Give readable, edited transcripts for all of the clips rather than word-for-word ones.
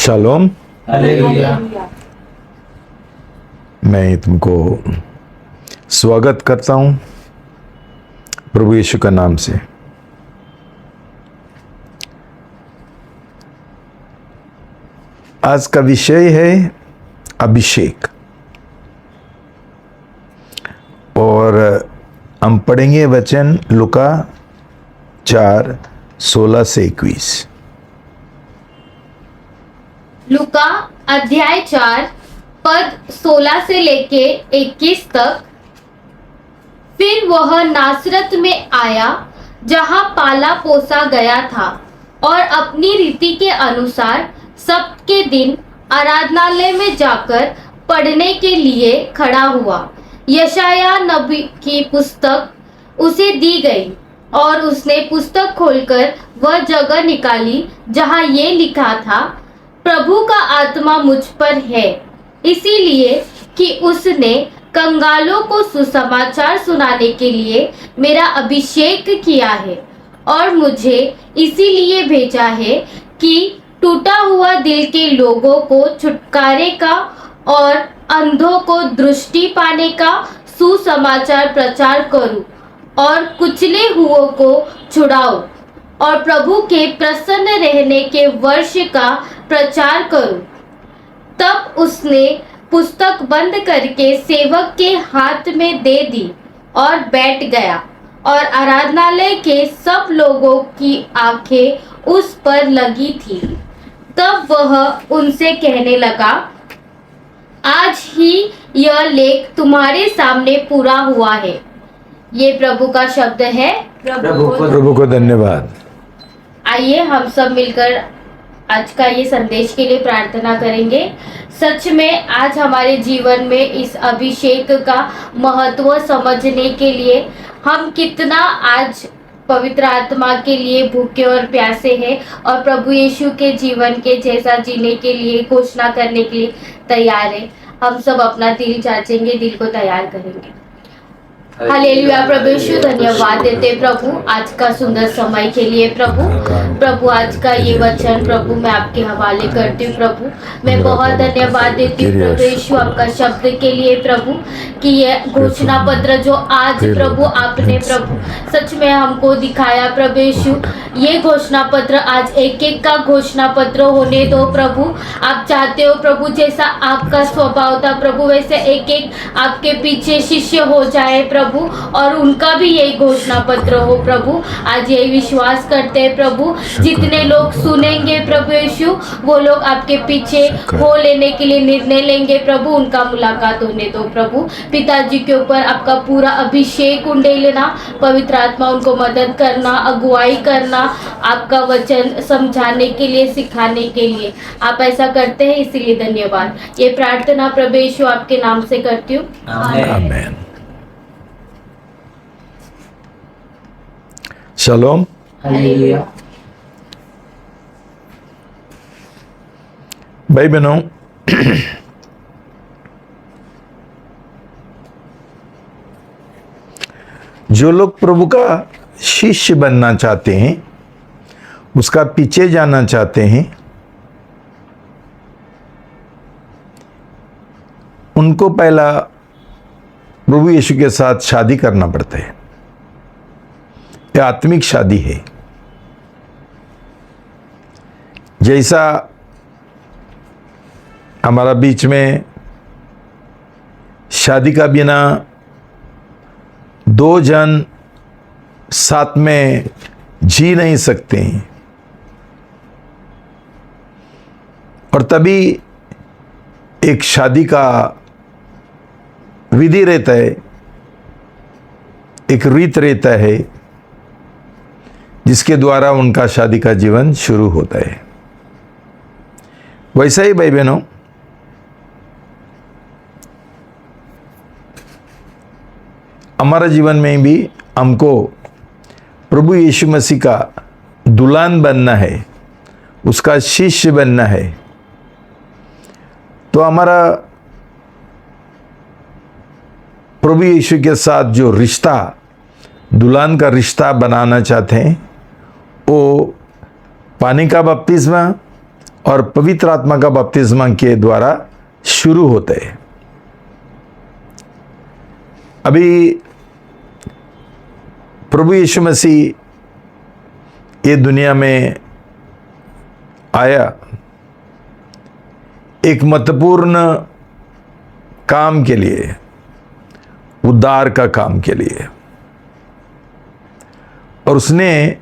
Shalom. Hallelujah. मैं तुमको स्वागत करता हूं प्रभु यीशु का नाम से। आज का विषय है अभिषेक और हम पढ़ेंगे वचन लूका 4:16-21। लूका अध्याय 4 पद 16 से लेके 21 तक। फिर वह नासरत में आया जहां पाला पोसा गया था और अपनी रीति के अनुसार सबके दिन आराधनालय में जाकर पढ़ने के लिए खड़ा हुआ। यशाया नबी की पुस्तक उसे दी गई और उसने पुस्तक खोलकर वह जगह निकाली जहां ये लिखा था, प्रभु का आत्मा मुझ पर है, इसीलिए कि उसने कंगालों को सुसमाचार सुनाने के लिए मेरा अभिषेक किया है और मुझे इसीलिए भेजा है कि टूटा हुआ दिल के लोगों को छुटकारे का और अंधों को दृष्टि पाने का सुसमाचार प्रचार करूं और कुचले हुओं को छुड़ाऊं और प्रभु के प्रसन्न रहने के वर्ष का प्रचार करूं। तब उसने पुस्तक बंद करके सेवक के हाथ में दे दी और बैठ गया और आराधनालय के सब लोगों की आंखें उस पर लगी थी। तब वह उनसे कहने लगा, आज ही यह लेख तुम्हारे सामने पूरा हुआ है। ये प्रभु का शब्द है। प्रभु को धन्यवाद। आइए हम सब मिलकर आज का ये संदेश के लिए प्रार्थना करेंगे। सच में आज हमारे जीवन में इस अभिषेक का महत्व समझने के लिए हम कितना आज पवित्र आत्मा के लिए भूखे और प्यासे हैं और प्रभु यीशु के जीवन के जैसा जीने के लिए घोषणा करने के लिए तैयार है। हम सब अपना दिल जांचेंगे, दिल को तैयार करेंगे। हालेलुया। प्रभु यीशु धन्यवाद देते प्रभु आज का सुंदर समय के लिए। प्रभु आज का ये वचन प्रभु मैं आपके हवाले करती हूँ। प्रभु मैं बहुत धन्यवाद देती हूँ प्रभु यीशु आपका शब्द के लिए प्रभु कि ये घोषणा पत्र जो आज प्रभु आपने प्रभु सच में हमको दिखाया। प्रभु यीशु ये घोषणा पत्र आज एक एक का घोषणा पत्र होने दो प्रभु। आप चाहते हो प्रभु जैसा आपका स्वभाव था प्रभु वैसे एक एक आपके पीछे शिष्य हो जाए प्रभु और उनका भी यही घोषणा पत्र हो प्रभु। आज यही विश्वास करते हैं प्रभु जितने लोग सुनेंगे प्रभु यीशु वो लोग आपके पीछे हो लेने के लिए निर्णय लेंगे प्रभु। उनका मुलाकात होने दो प्रभु। पिताजी के ऊपर आपका पूरा अभिषेक उंडेलना, पवित्र आत्मा उनको मदद करना, अगुवाई करना, आपका वचन समझाने के लिए, सिखाने के लिए आप ऐसा करते हैं, इसीलिए धन्यवाद। ये प्रार्थना प्रभु यीशु आपके नाम से करती हूँ, आमेन। शालोम। हालेलुया। भाई बहनों, जो लोग प्रभु का शिष्य बनना चाहते हैं, उसका पीछे जाना चाहते हैं, उनको पहला प्रभु यीशु के साथ शादी करना पड़ता है। यह आत्मिक शादी है। जैसा हमारा बीच में शादी का बिना दो जन साथ में जी नहीं सकते हैं और तभी एक शादी का विधि रहता है, एक रीत रहता है जिसके द्वारा उनका शादी का जीवन शुरू होता है। वैसा ही भाई बहनों, हमारा जीवन में भी हमको प्रभु यीशु मसीह का दुल्हन बनना है, उसका शिष्य बनना है। तो हमारा प्रभु यीशु के साथ जो रिश्ता, दुल्हन का रिश्ता बनाना चाहते हैं, वो पानी का बपतिस्मा और पवित्र आत्मा का बपतिस्मा के द्वारा शुरू होते हैं। अभी प्रभु यीशु मसीह ये दुनिया में आया एक महत्वपूर्ण काम के लिए, उद्धार का काम के लिए, और उसने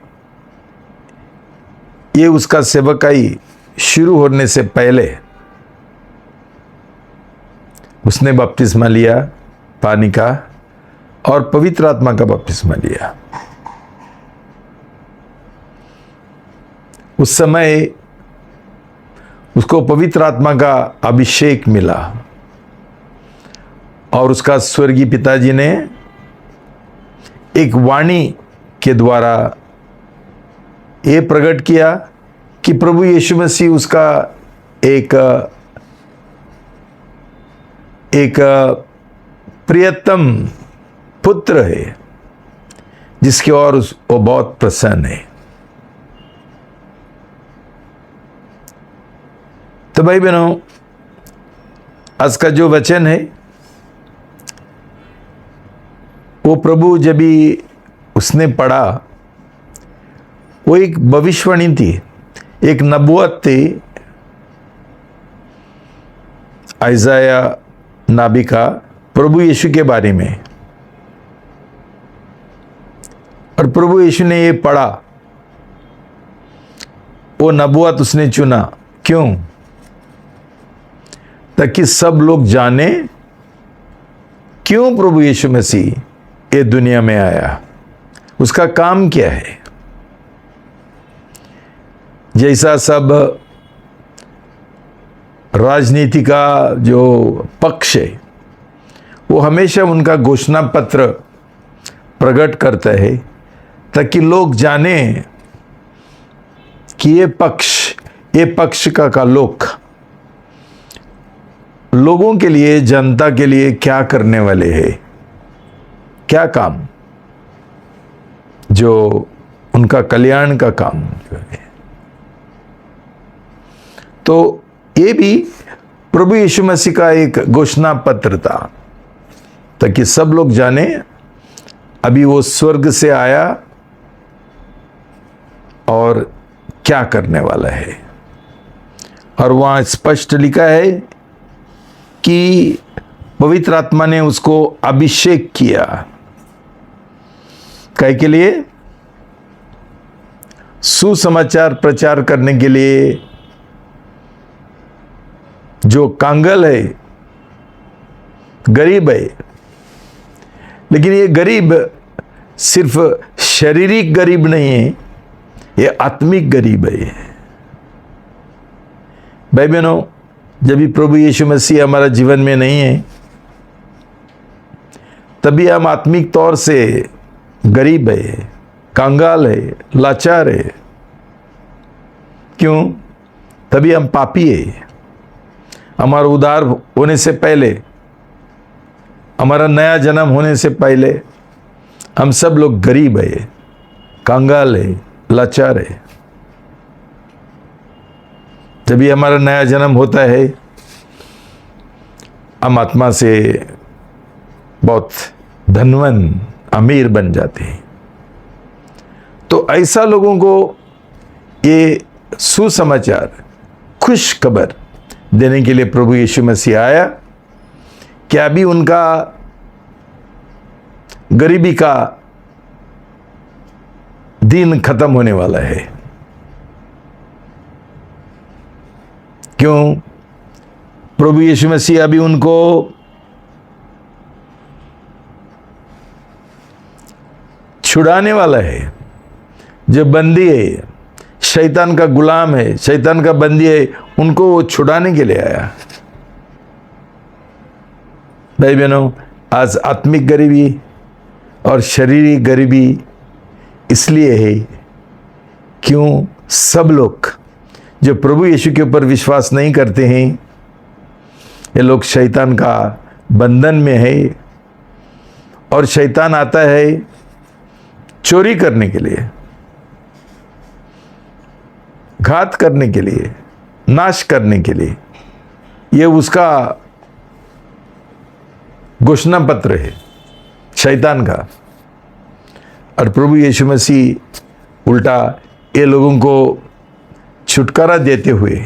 ये उसका सेवकाई शुरू होने से पहले उसने बपतिस्मा लिया पानी का और पवित्र आत्मा का बपतिस्मा लिया। उस समय उसको पवित्र आत्मा का अभिषेक मिला और उसका स्वर्गीय पिताजी ने एक वाणी के द्वारा ये प्रकट किया कि प्रभु यीशु मसीह उसका एक प्रियतम पुत्र है जिसकी ओर वो बहुत प्रसन्न है। तो भाई बहनों, आज का जो वचन है वो प्रभु जब भी उसने पढ़ा, वो एक भविष्यवाणी थी, एक नबूवत थी आइज़ाया नबी का प्रभु यीशु के बारे में। और प्रभु यीशु ने ये पढ़ा, वो नबूवत उसने चुना। क्यों? ताकि सब लोग जाने क्यों प्रभु यीशु मसीह ये दुनिया में आया, उसका काम क्या है। जैसा सब राजनीति का जो पक्ष है वो हमेशा उनका घोषणा पत्र प्रकट करता है ताकि लोग जाने कि ये पक्ष का लोगों के लिए, जनता के लिए क्या करने वाले हैं, क्या काम, जो उनका कल्याण का काम जो है। तो ये भी प्रभु यीशु मसीह का एक घोषणा पत्र था ताकि सब लोग जाने अभी वो स्वर्ग से आया और क्या करने वाला है। और वहां स्पष्ट लिखा है कि पवित्र आत्मा ने उसको अभिषेक किया। काय के लिए? सुसमाचार प्रचार करने के लिए। जो कांगल है, गरीब है, लेकिन ये गरीब सिर्फ शारीरिक गरीब नहीं है, ये आत्मिक गरीब है। भाई बहनों, जब भी प्रभु यीशु मसीह हमारा जीवन में नहीं है तभी हम आत्मिक तौर से गरीब है, कंगाल है, लाचार है। क्यों? तभी हम पापी है। हमारा उद्धार होने से पहले, हमारा नया जन्म होने से पहले हम सब लोग गरीब है, कंगाल है, लाचार है। जब भी हमारा नया जन्म होता है हम आत्मा से बहुत धनवान, अमीर बन जाते हैं। तो ऐसा लोगों को ये सुसमाचार, खुश खबर देने के लिए प्रभु यीशु मसीह आया कि अभी उनका गरीबी का दिन खत्म होने वाला है। क्यों? प्रभु यीशु मसीह अभी उनको छुड़ाने वाला है। जो बंदी है, शैतान का गुलाम है, शैतान का बंदी है, उनको वो छुड़ाने के लिए आया। भाई बहनों, आज आत्मिक गरीबी और शारीरिक गरीबी इसलिए है क्यों? सब लोग जो प्रभु यीशु के ऊपर विश्वास नहीं करते हैं, ये लोग शैतान का बंधन में है। और शैतान आता है चोरी करने के लिए, घात करने के लिए, नाश करने के लिए। ये उसका घोषणा पत्र है शैतान का। और प्रभु यीशु मसीह उल्टा ये लोगों को छुटकारा देते हुए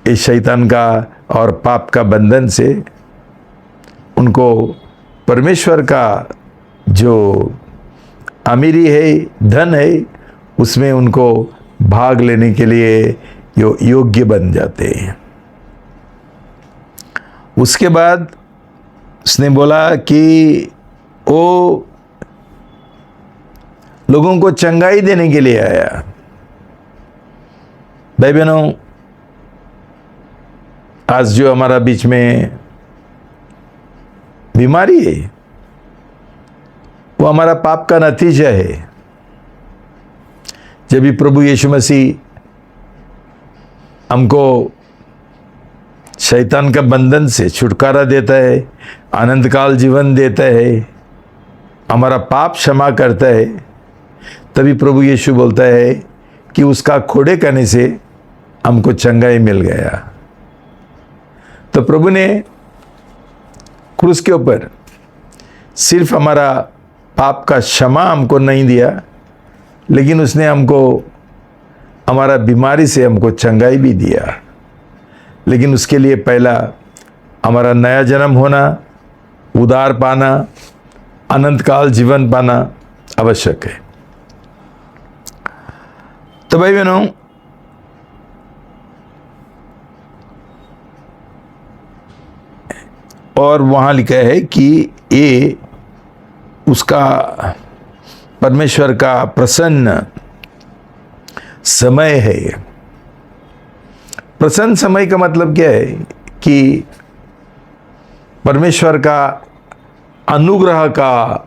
इस शैतान का और पाप का बंधन से उनको परमेश्वर का जो अमीरी है, धन है, उसमें उनको भाग लेने के लिए योग्य बन जाते हैं। उसके बाद उसने बोला कि वो लोगों को चंगाई देने के लिए आया। भाई बहनों, आज जो हमारा बीच में बीमारी है वो हमारा पाप का नतीजा है। जब भी प्रभु यीशु मसीह हमको शैतान का बंधन से छुटकारा देता है, अनंत काल जीवन देता है, हमारा पाप क्षमा करता है, तभी प्रभु यीशु बोलता है कि उसका खोड़े करने से हमको चंगाई मिल गया। तो प्रभु ने क्रूस के ऊपर सिर्फ हमारा पाप का क्षमा हमको नहीं दिया, लेकिन उसने हमको हमारा बीमारी से हमको चंगाई भी दिया। लेकिन उसके लिए पहला हमारा नया जन्म होना, उद्धार पाना, अनंत काल जीवन पाना आवश्यक है। तो भाई बहनों, और वहाँ लिखा है कि ये उसका परमेश्वर का प्रसन्न समय है। प्रसन्न समय का मतलब क्या है कि परमेश्वर का अनुग्रह का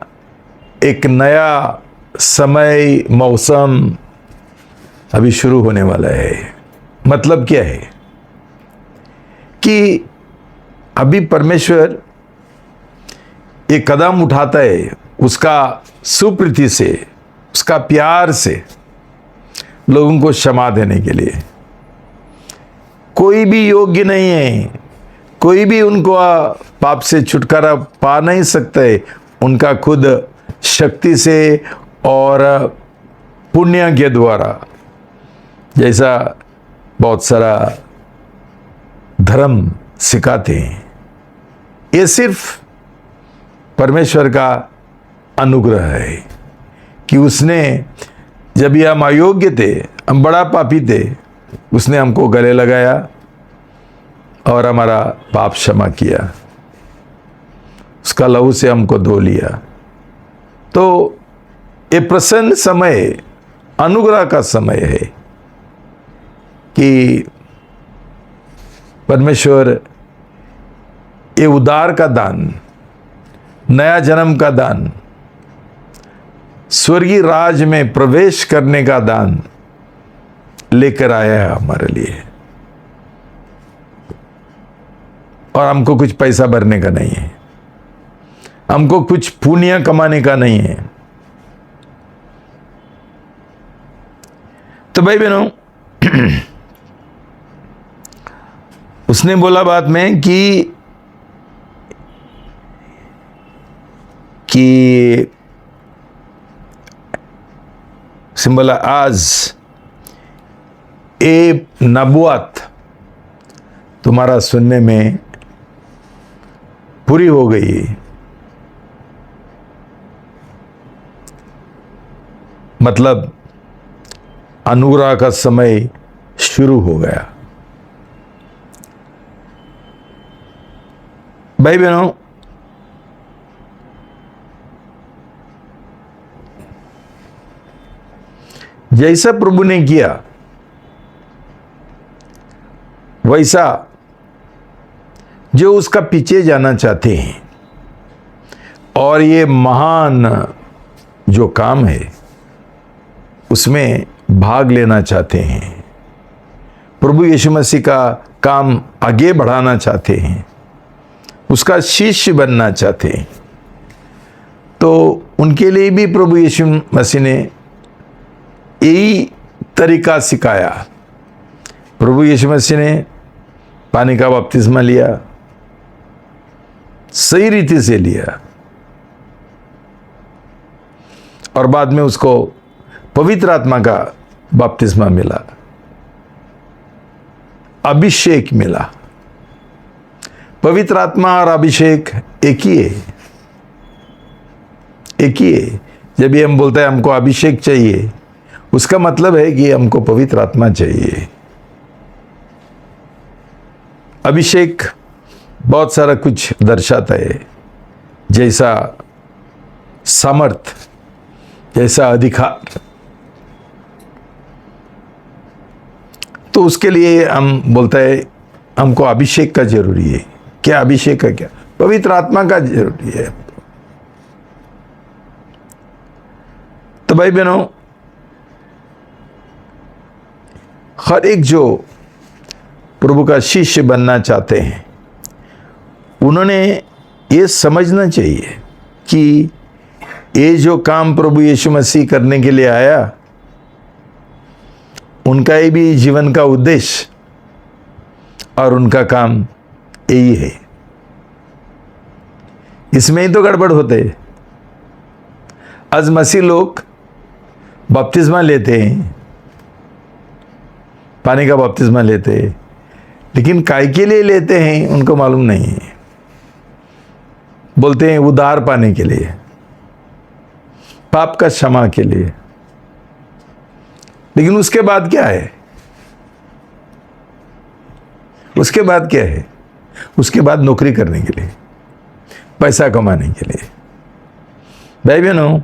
एक नया समय, मौसम अभी शुरू होने वाला है। मतलब क्या है कि अभी परमेश्वर एक कदम उठाता है उसका सुप्रीति से, उसका प्यार से लोगों को क्षमा देने के लिए। कोई भी योग्य नहीं है, कोई भी उनको पाप से छुटकारा पा नहीं सकता है, उनका खुद शक्ति से और पुण्य के द्वारा। जैसा बहुत सारा धर्म सिखाते हैं, ये सिर्फ परमेश्वर का अनुग्रह है कि उसने, जब ये हम अयोग्य थे, हम बड़ा पापी थे, उसने हमको गले लगाया और हमारा पाप क्षमा किया, उसका लहू से हमको धो लिया। तो ये प्रसन्न समय, अनुग्रह का समय है कि परमेश्वर ये उद्धार का दान, नया जन्म का दान, स्वर्गीय राज में प्रवेश करने का दान लेकर आया है हमारे लिए। और हमको कुछ पैसा भरने का नहीं है, हमको कुछ पुण्य कमाने का नहीं है। तो भाई बहनों, उसने बोला बाद में कि सिंबला आज ए नबुवत तुम्हारा सुनने में पूरी हो गई। मतलब अनुग्रह का समय शुरू हो गया। भाई बहनों, जैसा प्रभु ने किया वैसा जो उसका पीछे जाना चाहते हैं और ये महान जो काम है उसमें भाग लेना चाहते हैं, प्रभु यीशु मसीह का काम आगे बढ़ाना चाहते हैं, उसका शिष्य बनना चाहते हैं, तो उनके लिए भी प्रभु यीशु मसीह ने यही तरीका सिखाया प्रभु यीशु मसीह ने पानी का बपतिस्मा लिया, सही रीति से लिया, और बाद में उसको पवित्र आत्मा का बपतिस्मा मिला, अभिषेक मिला। पवित्र आत्मा और अभिषेक एक ही है, एक ही है। जब ये हम बोलते हैं हमको अभिषेक चाहिए, उसका मतलब है कि हमको पवित्र आत्मा चाहिए। अभिषेक बहुत सारा कुछ दर्शाता है, जैसा सामर्थ, जैसा अधिकार। तो उसके लिए हम बोलते हैं हमको अभिषेक का जरूरी है। क्या अभिषेक का? क्या पवित्र आत्मा का जरूरी है। तो भाई बहनों, हर एक जो प्रभु का शिष्य बनना चाहते हैं, उन्होंने ये समझना चाहिए कि ये जो काम प्रभु यीशु मसीह करने के लिए आया, उनका ही भी जीवन का उद्देश्य और उनका काम यही है। इसमें ही तो गड़बड़ होते। आज मसीह लोग बपतिस्मा लेते हैं, पानी का बपतिस्मा लेते हैं, लेकिन काय के लिए लेते हैं उनको मालूम नहीं है। बोलते हैं उद्धार पाने के लिए, पाप का क्षमा के लिए, लेकिन उसके बाद क्या है? उसके बाद क्या है? उसके बाद नौकरी करने के लिए, पैसा कमाने के लिए। भाई बहनों,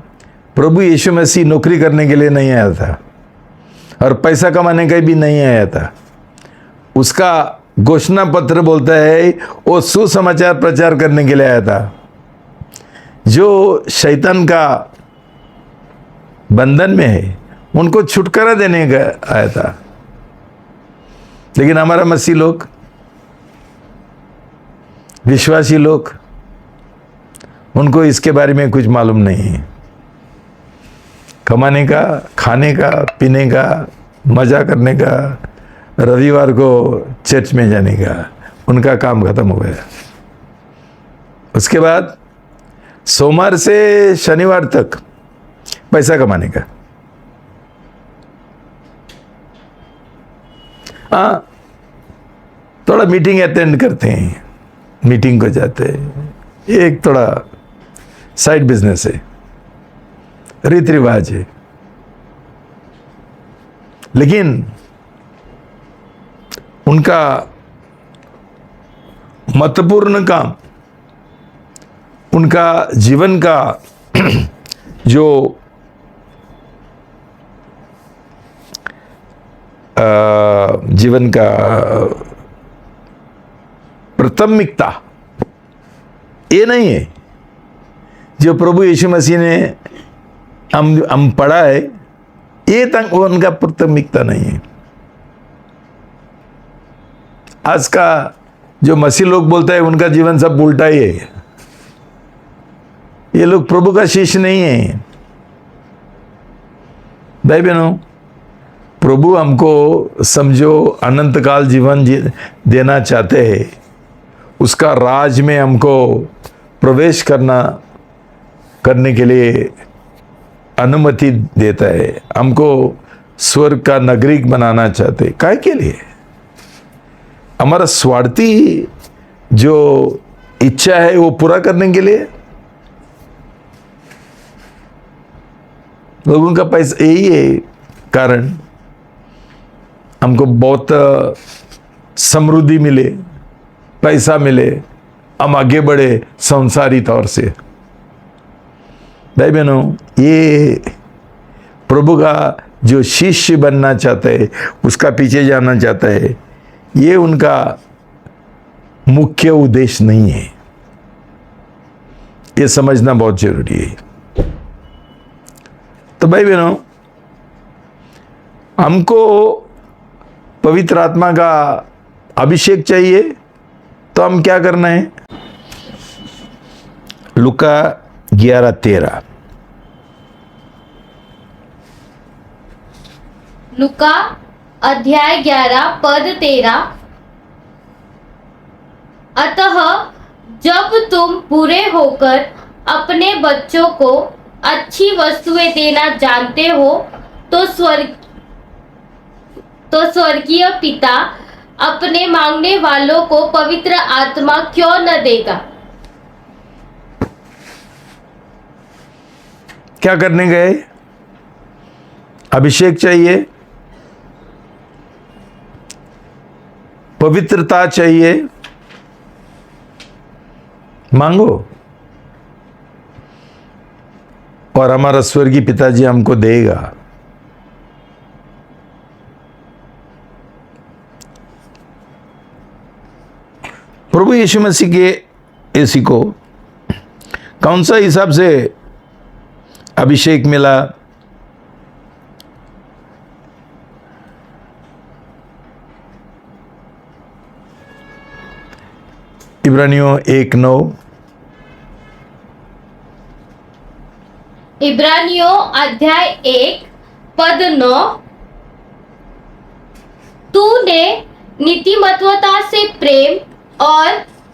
प्रभु यीशु मसीह नौकरी करने के लिए नहीं आया था और पैसा कमाने का भी नहीं आया था। उसका घोषणा पत्र बोलता है वो सुसमाचार प्रचार करने के लिए आया था, जो शैतान का बंधन में है उनको छुटकारा देने का आया था। लेकिन हमारा मसीह लोग, विश्वासी लोग, उनको इसके बारे में कुछ मालूम नहीं है। कमाने का, खाने का, पीने का, मजा करने का, रविवार को चर्च में जाने का, उनका काम खत्म हो गया। उसके बाद सोमवार से शनिवार तक पैसा कमाने का। हाँ, थोड़ा मीटिंग अटेंड करते हैं, मीटिंग को जाते हैं, एक थोड़ा साइड बिजनेस है, रीति रिवाज है। लेकिन उनका महत्वपूर्ण काम, उनका जीवन का जो जीवन का प्राथमिकता ये नहीं है जो प्रभु यीशु मसीह ने हम पढ़ा है, ये तक उनका प्राथमिकता नहीं है। आज का जो मसीह लोग बोलता है उनका जीवन सब उल्टा ही है। ये लोग प्रभु का शिष्य नहीं है। भाई बहनों, प्रभु हमको समझो अनंत काल जीवन देना चाहते हैं। उसका राज में हमको प्रवेश करने के लिए अनुमति देता है। हमको स्वर्ग का नागरिक बनाना चाहते हैं। काय के लिए? हमारा स्वार्थी जो इच्छा है वो पूरा करने के लिए। लोगों का पैसा, यही है कारण हमको बहुत समृद्धि मिले, पैसा मिले, हम आगे बढ़े संसारी तौर से। भाई बहनों, ये प्रभु का जो शिष्य बनना चाहता है, उसका पीछे जाना चाहता है, ये उनका मुख्य उद्देश्य नहीं है। ये समझना बहुत जरूरी है। तो भाई बहनों, हमको पवित्र आत्मा का अभिषेक चाहिए, तो हम क्या करना है? लूका 11:13। लूका अध्याय 11 पद 13। अतः जब तुम बुरे होकर अपने बच्चों को अच्छी वस्तुएं देना जानते हो तो स्वर्गीय पिता अपने मांगने वालों को पवित्र आत्मा क्यों न देगा। क्या करने गए? अभिषेक चाहिए, पवित्रता चाहिए, मांगो और हमारा स्वर्गीय पिताजी हमको देगा। प्रभु यीशु मसीह के इसी को कौन सा हिसाब से अभिषेक मिला? इब्रानियों 1:9। इब्रानियों अध्याय 1 पद 9। तूने नीतिमत्वता से प्रेम और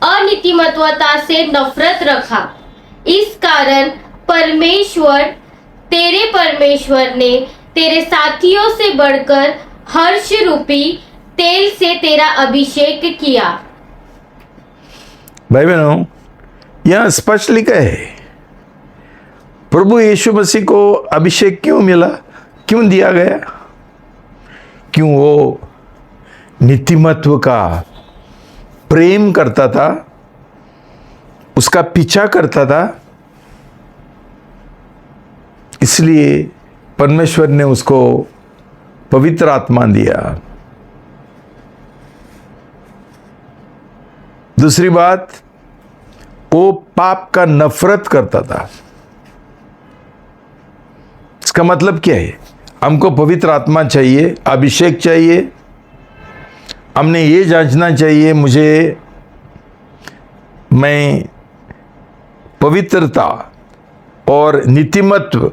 अनीतिमत्वता से नफरत रखा, इस कारण परमेश्वर ने तेरे साथियों से बढ़कर हर्ष रूपी तेल से तेरा अभिषेक किया। भाई बहनों, यहां स्पष्ट लिखा है प्रभु यीशु मसीह को अभिषेक क्यों मिला, क्यों दिया गया? क्यों वो नीतिमत्व का प्रेम करता था, उसका पीछा करता था, इसलिए परमेश्वर ने उसको पवित्र आत्मा दिया। दूसरी बात, वो पाप का नफरत करता था। इसका मतलब क्या है? हमको पवित्र आत्मा चाहिए, अभिषेक चाहिए। हमने ये जांचना चाहिए मैं पवित्रता और नीतिमत्व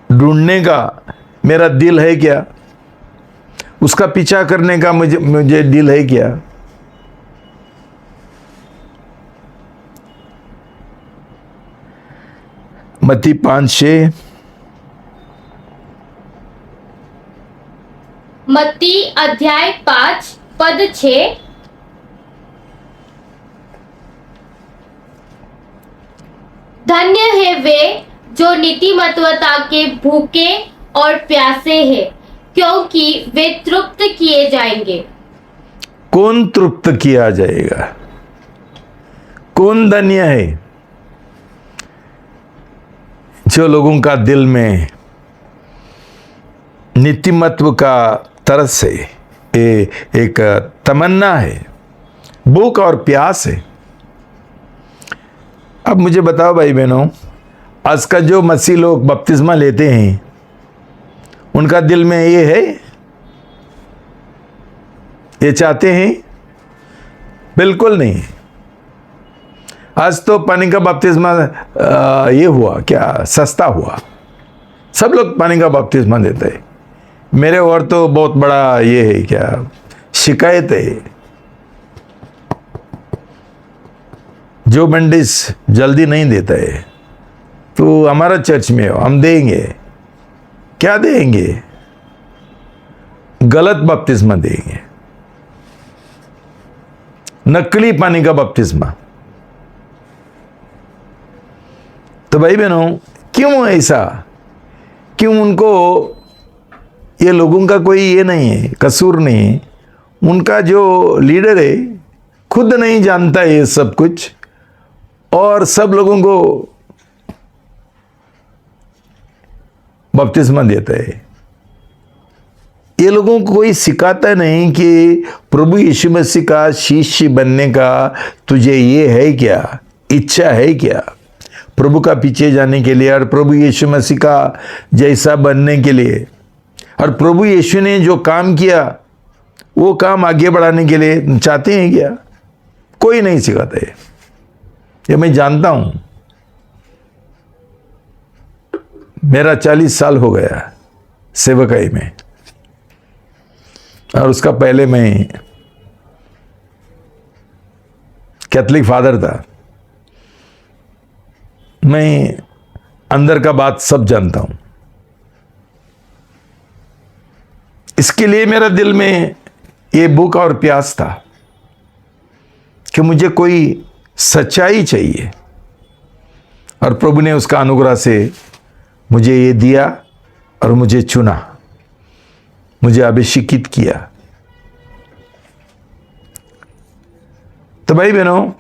ढूंढने का मेरा दिल है क्या? उसका पीछा करने का मुझे दिल है क्या? मत्ती 5:6। मत्ती अध्याय 5 पद 6। धन्य है वे जो नीतिमत्वता के भूखे और प्यासे हैं, क्योंकि वे तृप्त किए जाएंगे। कौन तृप्त किया जाएगा? कौन धन्य है? जो लोगों का दिल में नीतिमत्व का तरस है, एक तमन्ना है, भूख और प्यास है। अब मुझे बताओ भाई बहनों, आज का जो मसीह लोग बपतिस्मा लेते हैं, उनका दिल में ये है, ये चाहते हैं? बिल्कुल नहीं। आज तो पानी का बपतिस्मा ये हुआ क्या, सस्ता हुआ, सब लोग पानी का बपतिस्मा देते हैं। मेरे और तो बहुत बड़ा ये है क्या, शिकायत है। जो बंडिस जल्दी नहीं देता है तो हमारा चर्च में हो, हम देंगे। क्या देंगे? गलत बपतिस्मा देंगे, नकली पानी का बपतिस्मा। तो भाई बहनों, क्यों ऐसा? क्यों उनको, ये लोगों का कोई ये नहीं है, कसूर नहीं है। उनका जो लीडर है खुद नहीं जानता ये सब कुछ, और सब लोगों को बपतिस्मा देता है। ये लोगों को कोई सिखाता नहीं कि प्रभु यीशु मसीह का शिष्य बनने का तुझे ये है क्या, इच्छा है क्या, प्रभु का पीछे जाने के लिए और प्रभु यीशु मसीह का जैसा बनने के लिए, और प्रभु यीशु ने जो काम किया वो काम आगे बढ़ाने के लिए चाहते हैं क्या? कोई नहीं सिखाता है। ये मैं जानता हूं, मेरा 40 साल हो गया सेवकाई में, और उसका पहले मैं कैथलिक फादर था। मैं अंदर का बात सब जानता हूं। इसके लिए मेरा दिल में ये भूख और प्यास था कि मुझे कोई सच्चाई चाहिए, और प्रभु ने उसका अनुग्रह से मुझे ये दिया और मुझे चुना, मुझे अभिषेकित किया। तो भाई बहनों,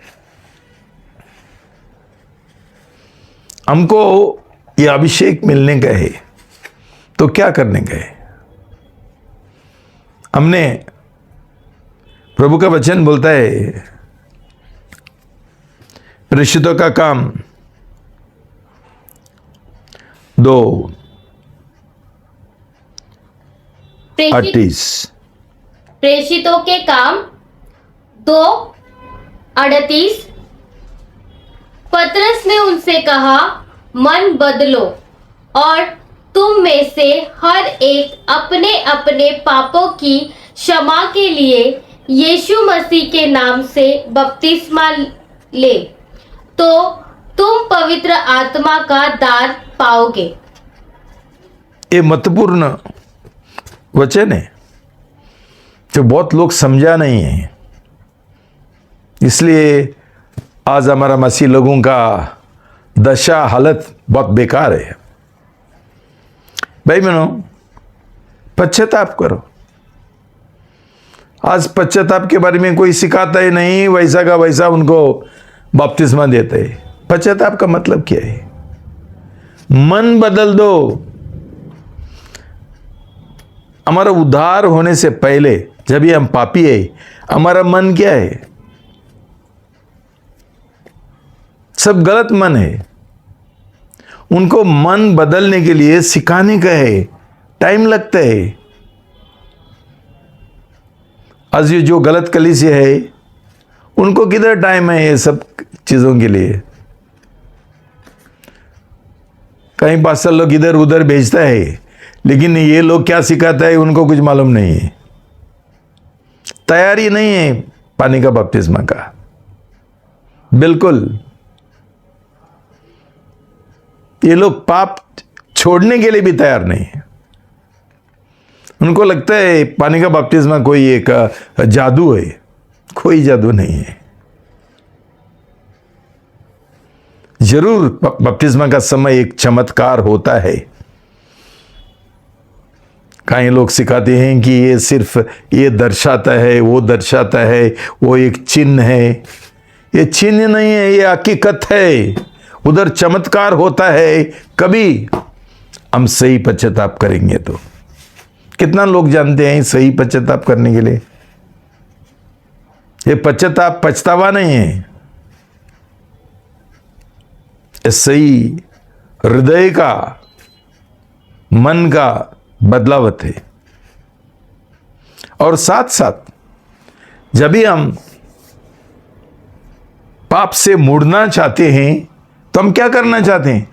हमको ये अभिषेक मिलने का है, तो क्या करने का है? हमने, प्रभु का वचन बोलता है, प्रेषितों का काम 2:38। प्रेषितों के काम 2:38। पतरस ने उनसे कहा, मन बदलो और तुम में से हर एक अपने अपने पापों की क्षमा के लिए यीशु मसीह के नाम से बपतिस्मा ले, तो तुम पवित्र आत्मा का दान पाओगे। ये महत्वपूर्ण वचन है जो बहुत लोग समझा नहीं है, इसलिए आज हमारा मसीह लोगों का दशा हालत बहुत बेकार है। भाई बहनों, पश्चाताप करो। आज पश्चाताप के बारे में कोई सिखाता ही नहीं, वैसा का वैसा उनको बपतिस्मा देते हैं। पश्चाताप का मतलब क्या है? मन बदल दो। हमारा उद्धार होने से पहले जब भी हम पापी है, हमारा मन क्या है? सब गलत मन है। उनको मन बदलने के लिए सिखाने का है, टाइम लगता है। आज ये जो गलत कलीसिया है, उनको किधर टाइम है ये सब चीजों के लिए? कहीं पास्टर लोग इधर उधर भेजता है, लेकिन ये लोग क्या सिखाता है उनको कुछ मालूम नहीं है। तैयारी नहीं है पानी का बपतिस्मा का, बिल्कुल। ये लोग पाप छोड़ने के लिए भी तैयार नहीं है। उनको लगता है पानी का बपतिस्मा कोई एक जादू है। कोई जादू नहीं है। जरूर बपतिस्मा का समय एक चमत्कार होता है। कई लोग सिखाते हैं कि ये सिर्फ ये दर्शाता है, वो दर्शाता है, वो एक चिन्ह है। ये चिन्ह नहीं है, ये हकीकत है। उधर चमत्कार होता है। कभी हम सही पश्चाताप करेंगे तो। कितना लोग जानते हैं सही पश्चाताप करने के लिए? ये पश्चाताप पछतावा नहीं है, ये सही हृदय का, मन का बदलावत है। और साथ साथ जब भी हम पाप से मुड़ना चाहते हैं, तो हम क्या करना चाहते हैं?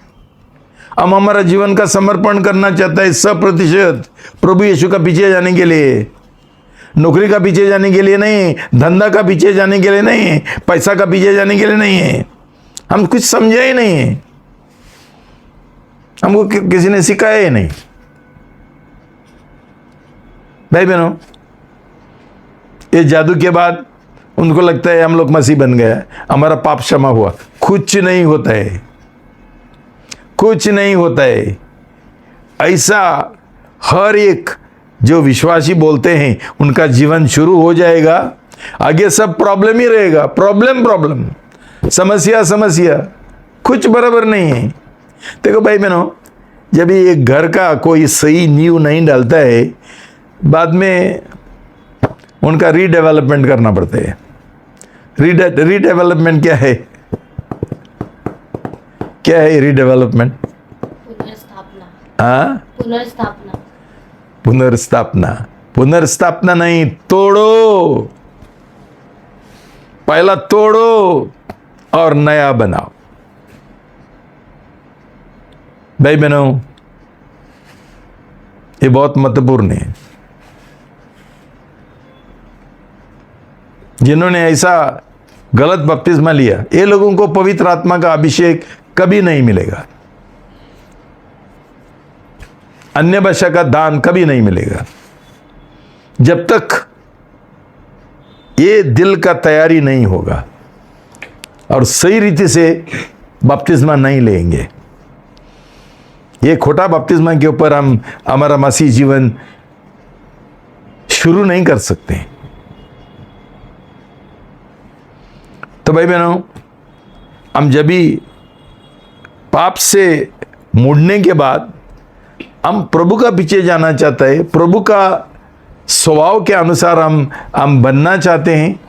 हम हमारा जीवन का समर्पण करना चाहता है 100% प्रभु यीशु का पीछे जाने के लिए। नौकरी का पीछे जाने के लिए नहीं, धंधा का पीछे जाने के लिए नहीं, पैसा का पीछे जाने के लिए नहीं है। हम कुछ समझे ही नहीं है, हमको किसी ने सिखाया ही नहीं। भाई बहनों, ये जादू के बाद उनको लगता है हम लोग मसीह बन गए, हमारा पाप क्षमा हुआ। कुछ नहीं होता है, कुछ नहीं होता है ऐसा। हर एक जो विश्वासी बोलते हैं उनका जीवन शुरू हो जाएगा, आगे सब प्रॉब्लम ही रहेगा। प्रॉब्लम, समस्या, कुछ बराबर नहीं है। देखो भाई बहनों, जब एक घर का कोई सही नींव नहीं डालता है, बाद में उनका रीडेवलपमेंट करना पड़ता है। रीडेवलपमेंट क्या है? क्या है रीडेवलपमेंट? पुनर्स्थापना नहीं, तोड़ो। पहला तोड़ो और नया बनाओ। भाई बहनों, ये बहुत महत्वपूर्ण है। जिन्होंने ऐसा गलत बपतिस्मा लिया, ये लोगों को पवित्र आत्मा का अभिषेक कभी नहीं मिलेगा, अन्य भाषा का दान कभी नहीं मिलेगा, जब तक ये दिल का तैयारी नहीं होगा और सही रीति से बपतिस्मा नहीं लेंगे। ये खोटा बपतिस्मा के ऊपर हम हमारा मसीह जीवन शुरू नहीं कर सकते। तो भाई बहनों, हम जब भी पाप से मुड़ने के बाद हम प्रभु का पीछे जाना चाहते हैं, प्रभु का स्वभाव के अनुसार हम बनना चाहते हैं,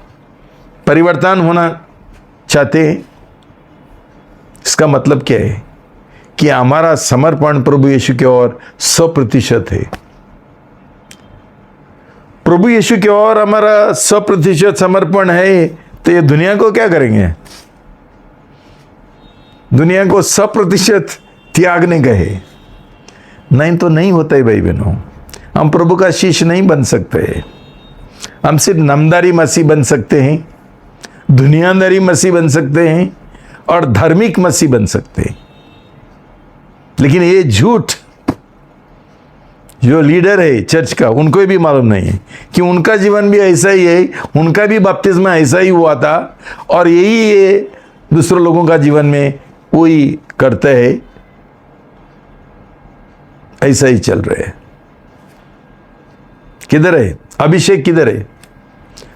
परिवर्तन होना चाहते हैं, इसका मतलब क्या है कि हमारा समर्पण प्रभु यीशु की ओर 100% है। प्रभु यीशु की ओर हमारा 100% समर्पण है, तो ये दुनिया को क्या करेंगे? दुनिया को 100% त्यागने गए, नहीं तो नहीं होता है भाई बहनों। हम प्रभु का शिष्य नहीं बन सकते, हम सिर्फ नामदारी मसीह बन सकते हैं, दुनियादारी मसीह बन सकते हैं और धार्मिक मसीह बन सकते हैं। लेकिन ये झूठ जो लीडर है चर्च का, उनको भी मालूम नहीं है कि उनका जीवन भी ऐसा ही है, उनका भी बपतिस्मा ऐसा ही हुआ था और यही ये दूसरे लोगों का जीवन में वही करते हैं, ऐसा ही चल रहे हैं। किधर है अभिषेक? किधर है?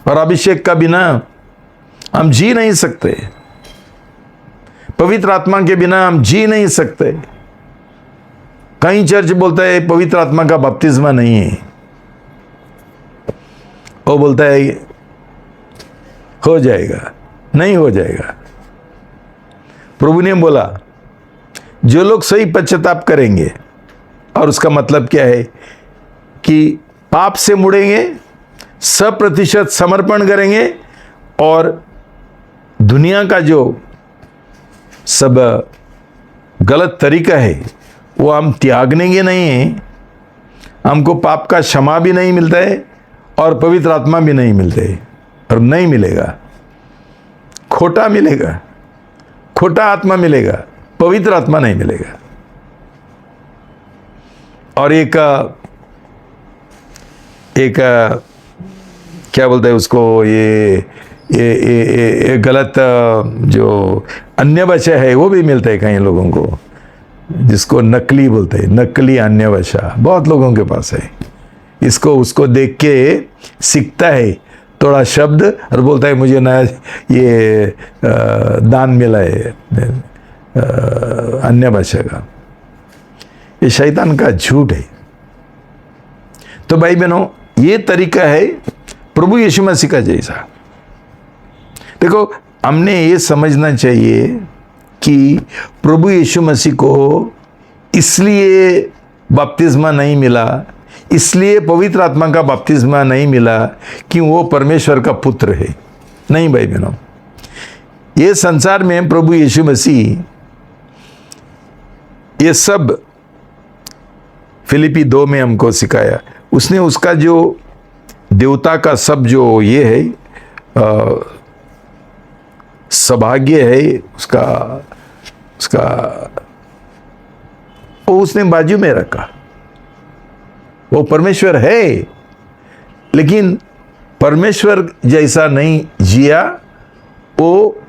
और अभिषेक का बिना हम जी नहीं सकते, पवित्र आत्मा के बिना हम जी नहीं सकते। कई चर्च बोलता है पवित्र आत्मा का बपतिस्मा नहीं है, वो बोलता है हो जाएगा, नहीं हो जाएगा। प्रभु ने बोला जो लोग सही पश्चाताप करेंगे, और उसका मतलब क्या है कि पाप से मुड़ेंगे, 100% समर्पण करेंगे और दुनिया का जो सब गलत तरीका है वो हम त्यागने के नहीं है। हमको पाप का क्षमा भी नहीं मिलता है और पवित्र आत्मा भी नहीं मिलते है, और नहीं मिलेगा, खोटा मिलेगा, खोटा आत्मा मिलेगा, पवित्र आत्मा नहीं मिलेगा। और एक क्या बोलते हैं उसको, ये गलत जो अन्य भाषा है वो भी मिलता है कई लोगों को, जिसको नकली बोलते हैं, नकली अन्य भाषा बहुत लोगों के पास है। इसको उसको देख के सीखता है थोड़ा शब्द और बोलता है मुझे नया ये दान मिला है अन्य भाषा का। ये शैतान का झूठ है। तो भाई बहनों, ये तरीका है प्रभु यीशु मसीह का जैसा। देखो, हमने ये समझना चाहिए कि प्रभु यीशु मसीह को इसलिए बपतिस्मा नहीं मिला, इसलिए पवित्र आत्मा का बपतिस्मा नहीं मिला कि वो परमेश्वर का पुत्र है। नहीं भाई बहनों, ये संसार में प्रभु यीशु मसीह ये सब फिलिपी 2 में हमको सिखाया। उसने उसका जो देवता का सब जो ये है सौभाग्य है उसका वो उसने बाजू में रखा। वो परमेश्वर है, लेकिन परमेश्वर जैसा नहीं जिया, वो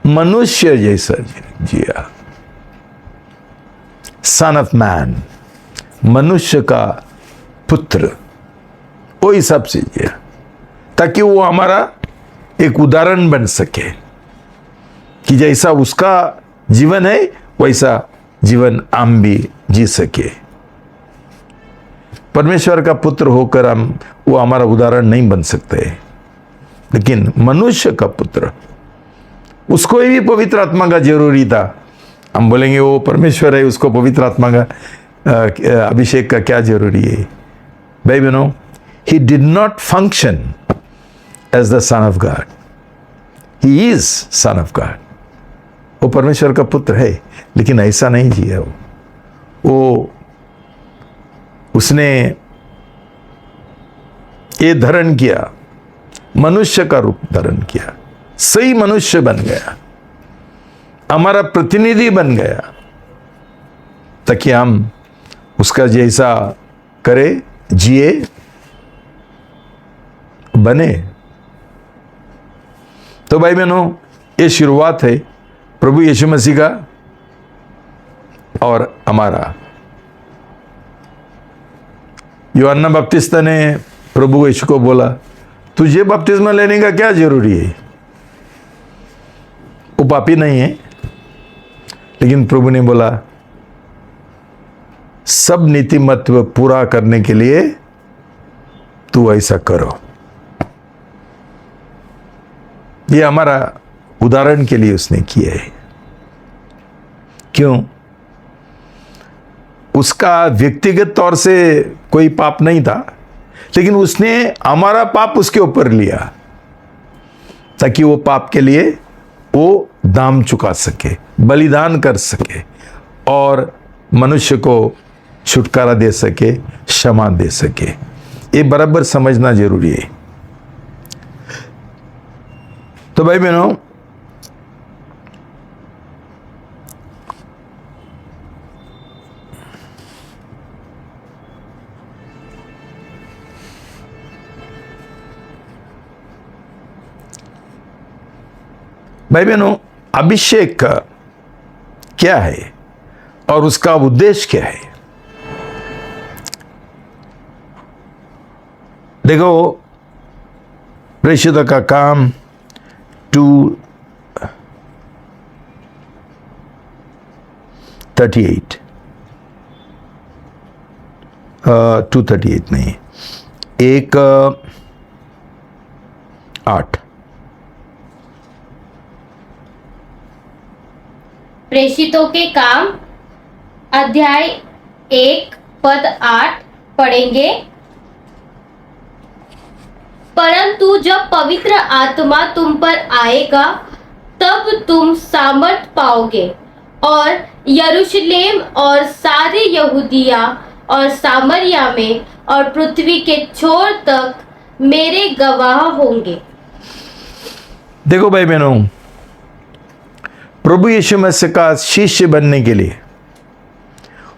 मनुष्य जैसा जिया। सन ऑफ मैन, मनुष्य का पुत्र, वो हिसाब से जिया ताकि वो हमारा एक उदाहरण बन सके कि जैसा उसका जीवन है वैसा जीवन हम भी जी सके। परमेश्वर का पुत्र होकर वो हमारा उदाहरण नहीं बन सकते, लेकिन मनुष्य का पुत्र, उसको भी पवित्र आत्मा का जरूरी था। हम बोलेंगे वो परमेश्वर है, उसको पवित्र आत्मा का अभिषेक का क्या जरूरी है? भाई बहनों, he did not function as the son of God. He is son of God. वो परमेश्वर का पुत्र है, लेकिन ऐसा नहीं जिया। वो उसने ये धारण किया, मनुष्य का रूप धारण किया, सही मनुष्य बन गया, हमारा प्रतिनिधि बन गया, ताकि हम उसका जैसा करे, जिए, बने। तो भाई बहनों, ये शुरुआत है प्रभु यीशु मसीह का और हमारा। यूहन्ना बपतिस्ता ने प्रभु यीशु को बोला, तुझे बपतिस्मा लेने का क्या जरूरी है? वो पापी नहीं है, लेकिन प्रभु ने बोला, सब नीतिमत्व पूरा करने के लिए तू ऐसा करो। ये हमारा उदाहरण के लिए उसने किया है। क्यों? उसका व्यक्तिगत तौर से कोई पाप नहीं था, लेकिन उसने हमारा पाप उसके ऊपर लिया, ताकि वो पाप के लिए वो दाम चुका सके, बलिदान कर सके और मनुष्य को छुटकारा दे सके, क्षमा दे सके। ये बराबर समझना जरूरी है। तो भाई बहनों, अभिषेक क्या है और उसका उद्देश्य क्या है? देखो, प्रेषितों का काम 2:38 2:38 नहीं, 1:8। प्रेषितों के काम अध्याय 1 पद 8 पढ़ेंगे। परंतु जब पवित्र आत्मा तुम पर आएगा, तब तुम सामर्थ पाओगे और यरूशलेम और सारे यहूदिया और सामरिया में और पृथ्वी के छोर तक मेरे गवाह होंगे। देखो भाई बहनों, प्रभु यीशु मसीह का शिष्य बनने के लिए,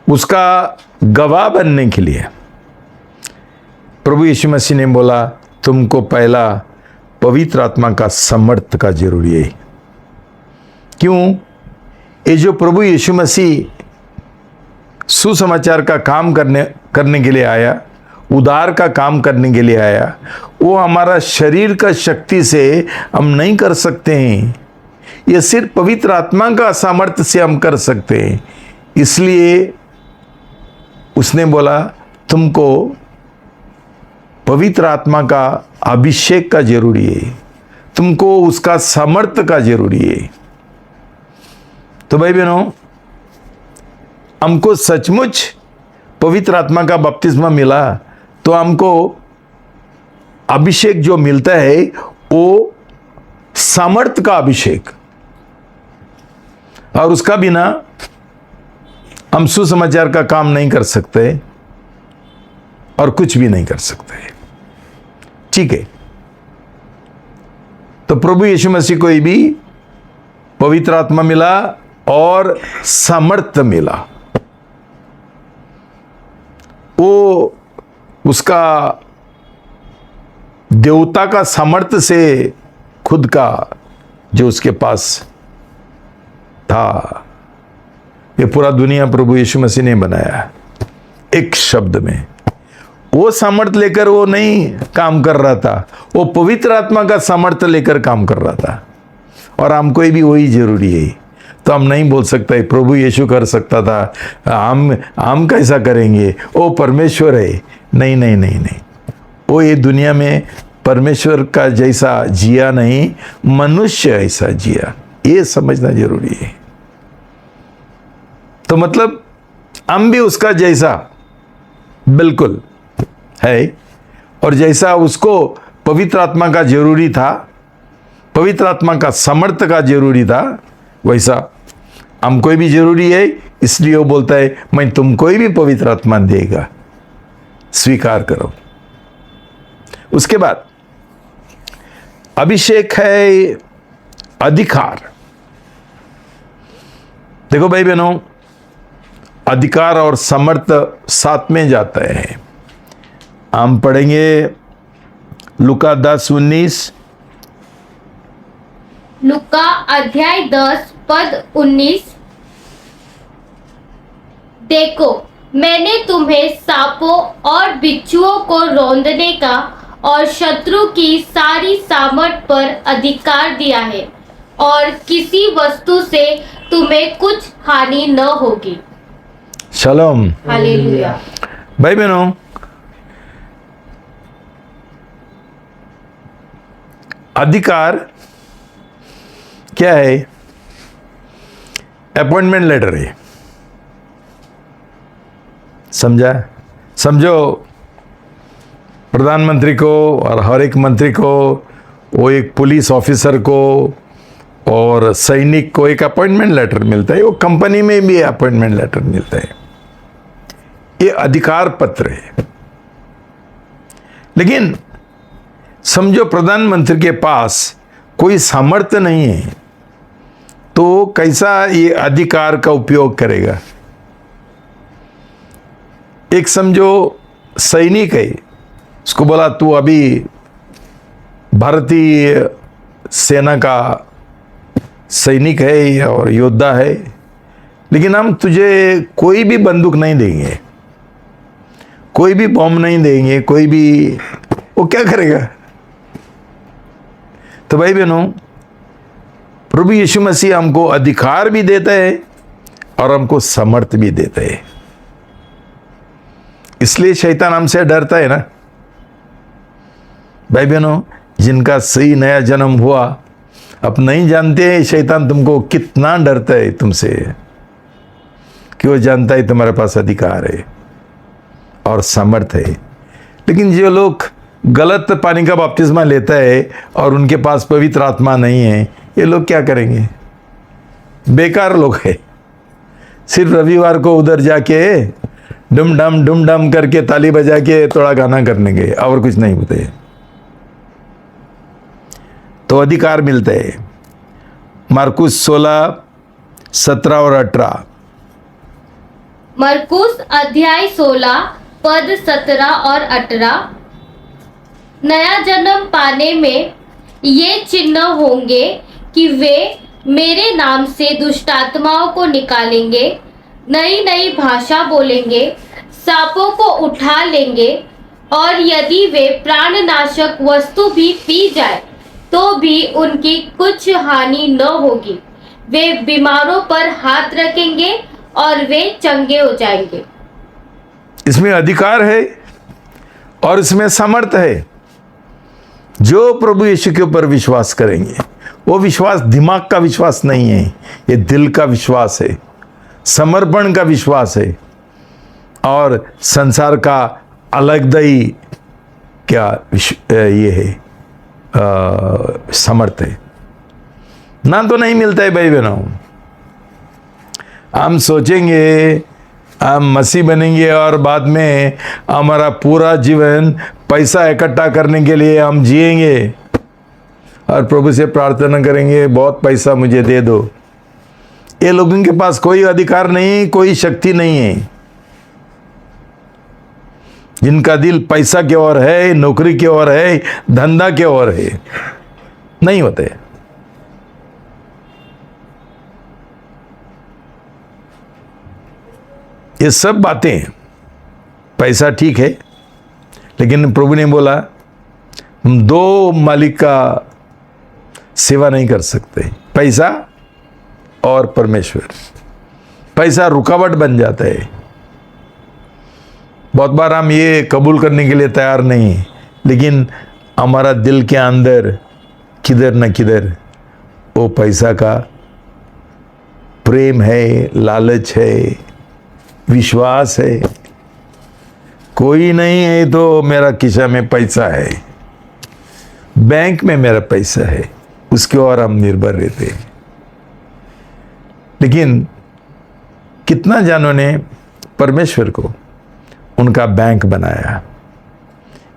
उसका गवाह बनने के लिए प्रभु यीशु मसीह ने बोला, तुमको पहला पवित्र आत्मा का समर्थ का जरूरी है। क्यों? ये जो प्रभु यीशु मसीह सुसमाचार का काम करने के लिए आया, उद्धार का काम करने के लिए आया, वो हमारा शरीर का शक्ति से हम नहीं कर सकते हैं। ये सिर्फ पवित्र आत्मा का सामर्थ्य से हम कर सकते हैं। इसलिए उसने बोला, तुमको पवित्र आत्मा का अभिषेक का जरूरी है, तुमको उसका सामर्थ्य का जरूरी है। तो भाई बहनों, हमको सचमुच पवित्र आत्मा का बपतिस्मा मिला, तो हमको अभिषेक जो मिलता है वो सामर्थ्य का अभिषेक, और उसका बिना हम सुसमाचार का काम नहीं कर सकते और कुछ भी नहीं कर सकते। ठीक है? तो प्रभु यीशु मसीह को भी पवित्र आत्मा मिला और सामर्थ्य मिला। वो उसका देवता का सामर्थ्य से खुद का जो उसके पास था, ये पूरा दुनिया प्रभु यीशु मसीह ने बनाया। एक शब्द में वो सामर्थ्य लेकर वो नहीं काम कर रहा था, वो पवित्र आत्मा का सामर्थ्य लेकर काम कर रहा था। और हमको भी वही जरूरी है। तो हम नहीं बोल सकते प्रभु यीशु कर सकता था, हम कैसा करेंगे, वो परमेश्वर है। नहीं नहीं नहीं नहीं, वो ये दुनिया में परमेश्वर का जैसा जिया नहीं, मनुष्य ऐसा जिया। ये समझना जरूरी है। तो मतलब हम भी उसका जैसा बिल्कुल है, और जैसा उसको पवित्र आत्मा का जरूरी था, पवित्र आत्मा का सामर्थ्य का जरूरी था, वैसा हमको भी जरूरी है। इसलिए वो बोलता है, मैं तुमको भी पवित्र आत्मा देगा। स्वीकार करो। उसके बाद अभिषेक है अधिकार। देखो भाई बहनों, अधिकार और सामर्थ्य साथ में जाता है। हम पढ़ेंगे लूका 10:19। लूका अध्याय 10 पद 19। देखो, मैंने तुम्हें सांपों और बिच्छुओं को रौंदने का और शत्रु की सारी सामर्थ पर अधिकार दिया है, और किसी वस्तु से तुम्हें कुछ हानि न होगी। शलोम। हालेलुया। भाई बहनों, अधिकार क्या है? अपॉइंटमेंट लेटर है। समझा? समझो, प्रधानमंत्री को और हर एक मंत्री को, वो एक पुलिस ऑफिसर को और सैनिक को एक अपॉइंटमेंट लेटर मिलता है। वो कंपनी में भी अपॉइंटमेंट लेटर मिलता है। ये अधिकार पत्र है। लेकिन समझो प्रधानमंत्री के पास कोई सामर्थ्य नहीं है, तो कैसा ये अधिकार का उपयोग करेगा? एक समझो सैनिक है, उसको बोला तू अभी भारतीय सेना का सैनिक है और योद्धा है, लेकिन हम तुझे कोई भी बंदूक नहीं देंगे, कोई भी बॉम्ब नहीं देंगे, कोई भी। वो क्या करेगा? तो भाई बहनों, प्रभु यीशु मसीह हमको अधिकार भी देता है और हमको समर्थ भी देता है। इसलिए शैतान हमसे डरता है ना। भाई बहनों, जिनका सही नया जन्म हुआ, अब नहीं जानते हैं शैतान तुमको कितना डरता है तुमसे, कि वो जानता है तुम्हारे पास अधिकार है और समर्थ है। लेकिन जो लोग गलत पानी का बपतिस्मा लेता है और उनके पास पवित्र आत्मा नहीं है, ये लोग क्या करेंगे? बेकार लोग है। सिर्फ रविवार को उधर जाके डुम डम करके ताली बजा के थोड़ा गाना करने गए, और कुछ नहीं होते। तो अधिकार मिलता है। मार्कुस 16:17 और 18। मरकुस अध्याय 16 पद 17 और 18। नया जन्म पाने में ये चिन्ह होंगे कि वे मेरे नाम से दुष्टात्माओं को निकालेंगे, नई नई भाषा बोलेंगे, सांपों को उठा लेंगे, और यदि वे प्राणनाशक वस्तु भी पी जाए तो भी उनकी कुछ हानि न होगी। वे बीमारों पर हाथ रखेंगे और वे चंगे हो जाएंगे। इसमें अधिकार है और इसमें समर्थ है। जो प्रभु यीशु के ऊपर विश्वास करेंगे, वो विश्वास दिमाग का विश्वास नहीं है, ये दिल का विश्वास है, समर्पण का विश्वास है, और संसार का अलगदई क्या ये है, समर्थ है ना। तो नहीं मिलता है भाई बहनों। हम सोचेंगे हम मसीह बनेंगे और बाद में हमारा पूरा जीवन पैसा इकट्ठा करने के लिए हम जिएंगे और प्रभु से प्रार्थना करेंगे बहुत पैसा मुझे दे दो। ये लोगों के पास कोई अधिकार नहीं, कोई शक्ति नहीं है। जिनका दिल पैसा की ओर है, नौकरी की ओर है, धंधा की ओर है, नहीं होते। ये सब बातें, पैसा ठीक है, लेकिन प्रभु ने बोला हम दो मालिक का सेवा नहीं कर सकते, पैसा और परमेश्वर। पैसा रुकावट बन जाता है। बहुत बार हम ये कबूल करने के लिए तैयार नहीं, लेकिन हमारा दिल के अंदर किधर न किधर वो पैसा का प्रेम है, लालच है, विश्वास है। कोई नहीं है तो मेरा खिसा में पैसा है, बैंक में मेरा पैसा है, उसके और हम निर्भर रहते हैं। लेकिन कितना जानों ने परमेश्वर को उनका बैंक बनाया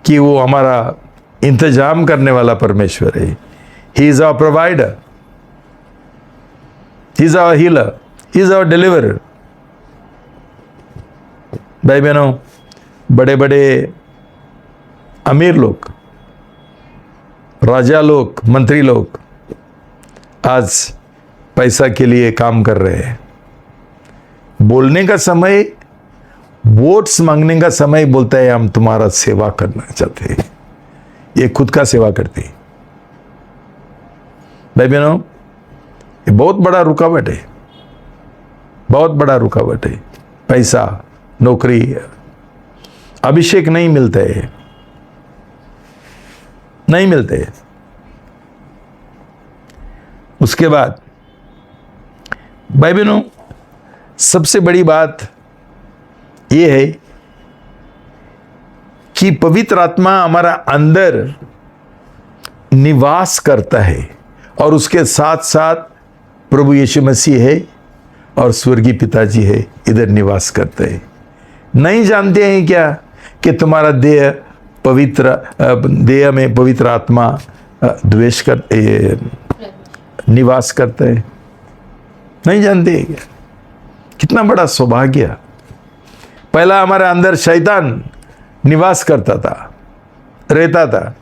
कि वो हमारा इंतजाम करने वाला परमेश्वर है। He is our provider, he is our healer, he is our deliverer. भाई बहनों, बड़े बड़े अमीर लोग, राजा लोग, मंत्री लोग आज पैसा के लिए काम कर रहे हैं। बोलने का समय, वोट्स मांगने का समय बोलता है हम तुम्हारा सेवा करना चाहते हैं, ये खुद का सेवा करते हैं। भाई बहनों, ये बहुत बड़ा रुकावट है, बहुत बड़ा रुकावट है। पैसा, नौकरी, अभिषेक नहीं मिलते है, नहीं मिलते। उसके बाद भाई बहनों, सबसे बड़ी बात यह है कि पवित्र आत्मा हमारा अंदर निवास करता है और उसके साथ साथ प्रभु यीशु मसीह है और स्वर्गीय पिताजी है, इधर निवास करते हैं। नहीं जानते हैं क्या कि तुम्हारा देह में पवित्र आत्मा निवास करता है? नहीं जानते हैं क्या? कितना बड़ा सौभाग्य। पहला हमारे अंदर शैतान निवास करता था, रहता था।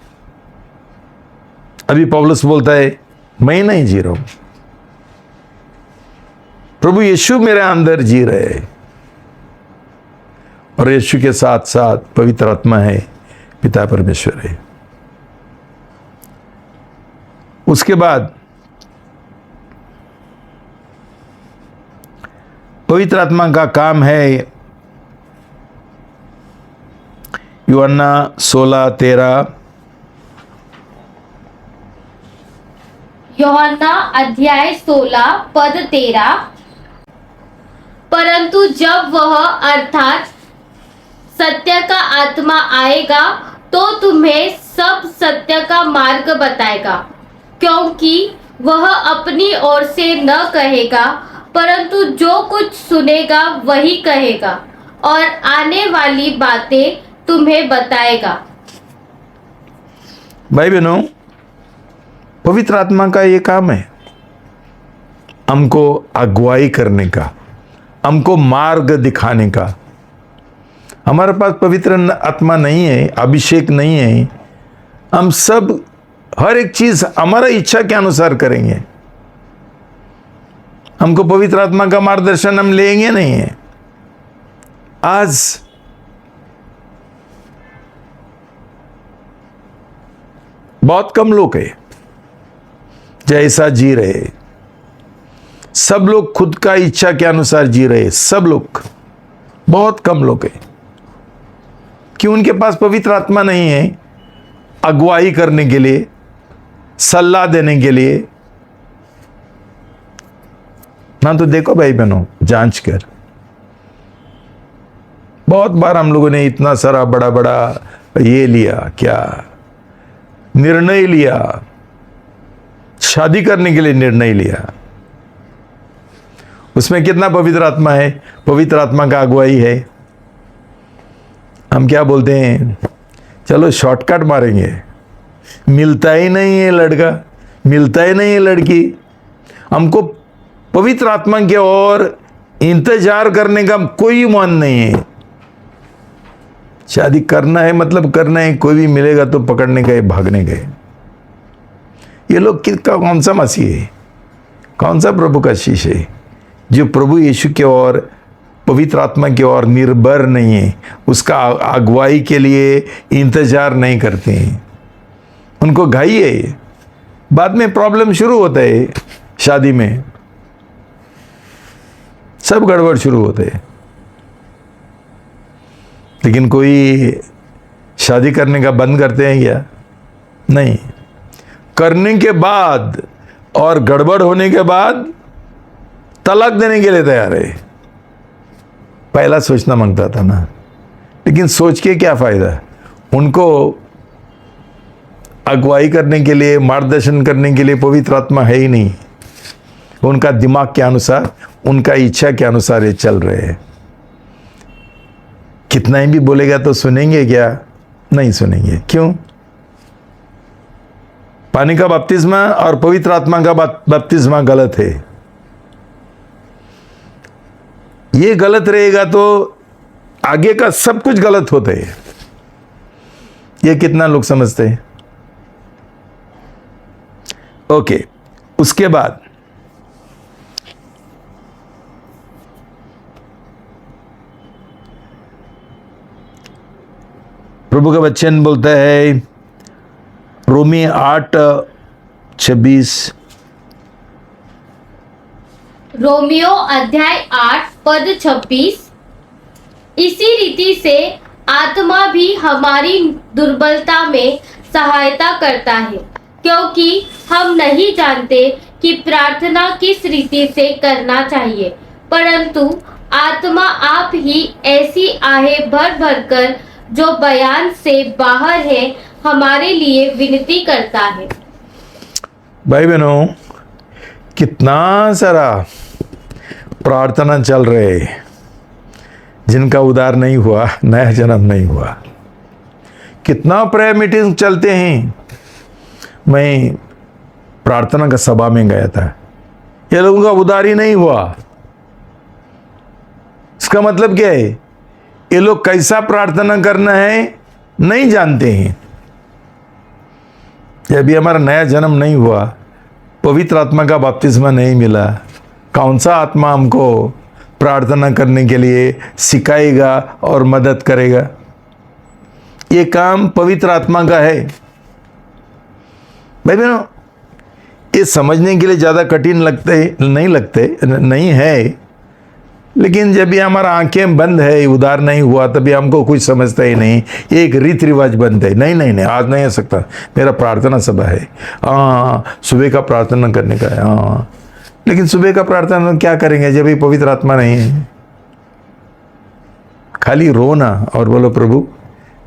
अभी पौलुस बोलता है मैं नहीं जी रहा हूं, प्रभु यीशु मेरे अंदर जी रहे हैं। और यीशु के साथ साथ पवित्र आत्मा है, पिता परमेश्वर है। उसके बाद पवित्र आत्मा का काम है, यूहन्ना 16:13, यूहन्ना अध्याय 16 पद 13, परंतु जब वह अर्थात सत्य का आत्मा आएगा तो तुम्हें सब सत्य का मार्ग बताएगा, क्योंकि वह अपनी ओर से न कहेगा, परंतु जो कुछ सुनेगा वही कहेगा और आने वाली बातें तुम्हें बताएगा। भाई बहनों, पवित्र आत्मा का ये काम है हमको अगुवाई करने का, हमको मार्ग दिखाने का। हमारे पास पवित्र आत्मा नहीं है, अभिषेक नहीं है, हम सब हर एक चीज हमारा इच्छा के अनुसार करेंगे। हमको पवित्र आत्मा का मार्गदर्शन हम लेंगे नहीं है। आज बहुत कम लोग हैं जैसा जी रहे, सब लोग खुद का इच्छा के अनुसार जी रहे, सब लोग, बहुत कम लोग हैं कि उनके पास पवित्र आत्मा नहीं है अगुवाई करने के लिए, सलाह देने के लिए। ना तो देखो भाई बहनों, जांच कर, बहुत बार हम लोगों ने इतना सारा बड़ा बड़ा ये लिया, क्या निर्णय लिया, शादी करने के लिए निर्णय लिया, उसमें कितना पवित्र आत्मा है? पवित्र आत्मा का अगुवाई है। हम क्या बोलते हैं, चलो शॉर्टकट मारेंगे, मिलता ही नहीं है लड़का, मिलता ही नहीं है लड़की, हमको पवित्र आत्मा की ओर इंतजार करने का कोई मन नहीं है। शादी करना है मतलब करना है, कोई भी मिलेगा तो पकड़ने गए, भागने गए। ये लोग किसका, कौन सा मसीह है, कौन सा प्रभु का शिष्य है जो प्रभु यीशु की ओर, पवित्र आत्मा की ओर निर्भर नहीं है, उसका अगुवाई के लिए इंतजार नहीं करते हैं। उनको घाई है, बाद में प्रॉब्लम शुरू होता है, शादी में सब गड़बड़ शुरू होते हैं। लेकिन कोई शादी करने का बंद करते हैं क्या? नहीं, करने के बाद और गड़बड़ होने के बाद तलाक देने के लिए तैयार है। पहला सोचना मांगता था ना, लेकिन सोच के क्या फायदा? उनको अगुवाई करने के लिए, मार्गदर्शन करने के लिए पवित्र आत्मा है ही नहीं। उनका दिमाग के अनुसार, उनका इच्छा के अनुसार ये चल रहे हैं। कितना ही भी बोलेगा तो सुनेंगे क्या? नहीं सुनेंगे। क्यों? पानी का बपतिस्मा और पवित्र आत्मा का बपतिस्मा गलत है। ये गलत रहेगा तो आगे का सब कुछ गलत होता है। ये कितना लोग समझते हैं? ओके, उसके बाद प्रभु का वचन बोलता है, रोमी 8:26, रोमियो अध्याय 8 पद 26, इसी रीति से आत्मा भी हमारी दुर्बलता में सहायता करता है, क्योंकि हम नहीं जानते कि प्रार्थना किस रीति से करना चाहिए, परंतु आत्मा आप ही ऐसी आहें भर भर कर जो बयान से बाहर है हमारे लिए विनती करता है। भाई बहनों, कितना सारा प्रार्थना चल रहे जिनका उद्धार नहीं हुआ, नया जन्म नहीं हुआ। कितना प्रेयर मीटिंग चलते हैं। मैं प्रार्थना का सभा में गया था, ये लोगों का उद्धार ही नहीं हुआ। इसका मतलब क्या है? ये लोग कैसा प्रार्थना करना है नहीं जानते हैं। जब भी हमारा नया जन्म नहीं हुआ, पवित्र आत्मा का बपतिस्मा नहीं मिला, कौन सा आत्मा हमको प्रार्थना करने के लिए सिखाएगा और मदद करेगा? ये काम पवित्र आत्मा का है। भाई बहनों, ये समझने के लिए ज़्यादा कठिन नहीं है, लेकिन जब भी हमारा आंखें बंद है, उद्धार नहीं हुआ, तभी हमको कुछ समझता ही नहीं। ये एक रीति रिवाज बनते है। नहीं, आज नहीं हो सकता, मेरा प्रार्थना सभा है, सुबह का प्रार्थना करने का है। लेकिन सुबह का प्रार्थना क्या करेंगे जब भी पवित्र आत्मा नहीं है? खाली रोना और बोलो, प्रभु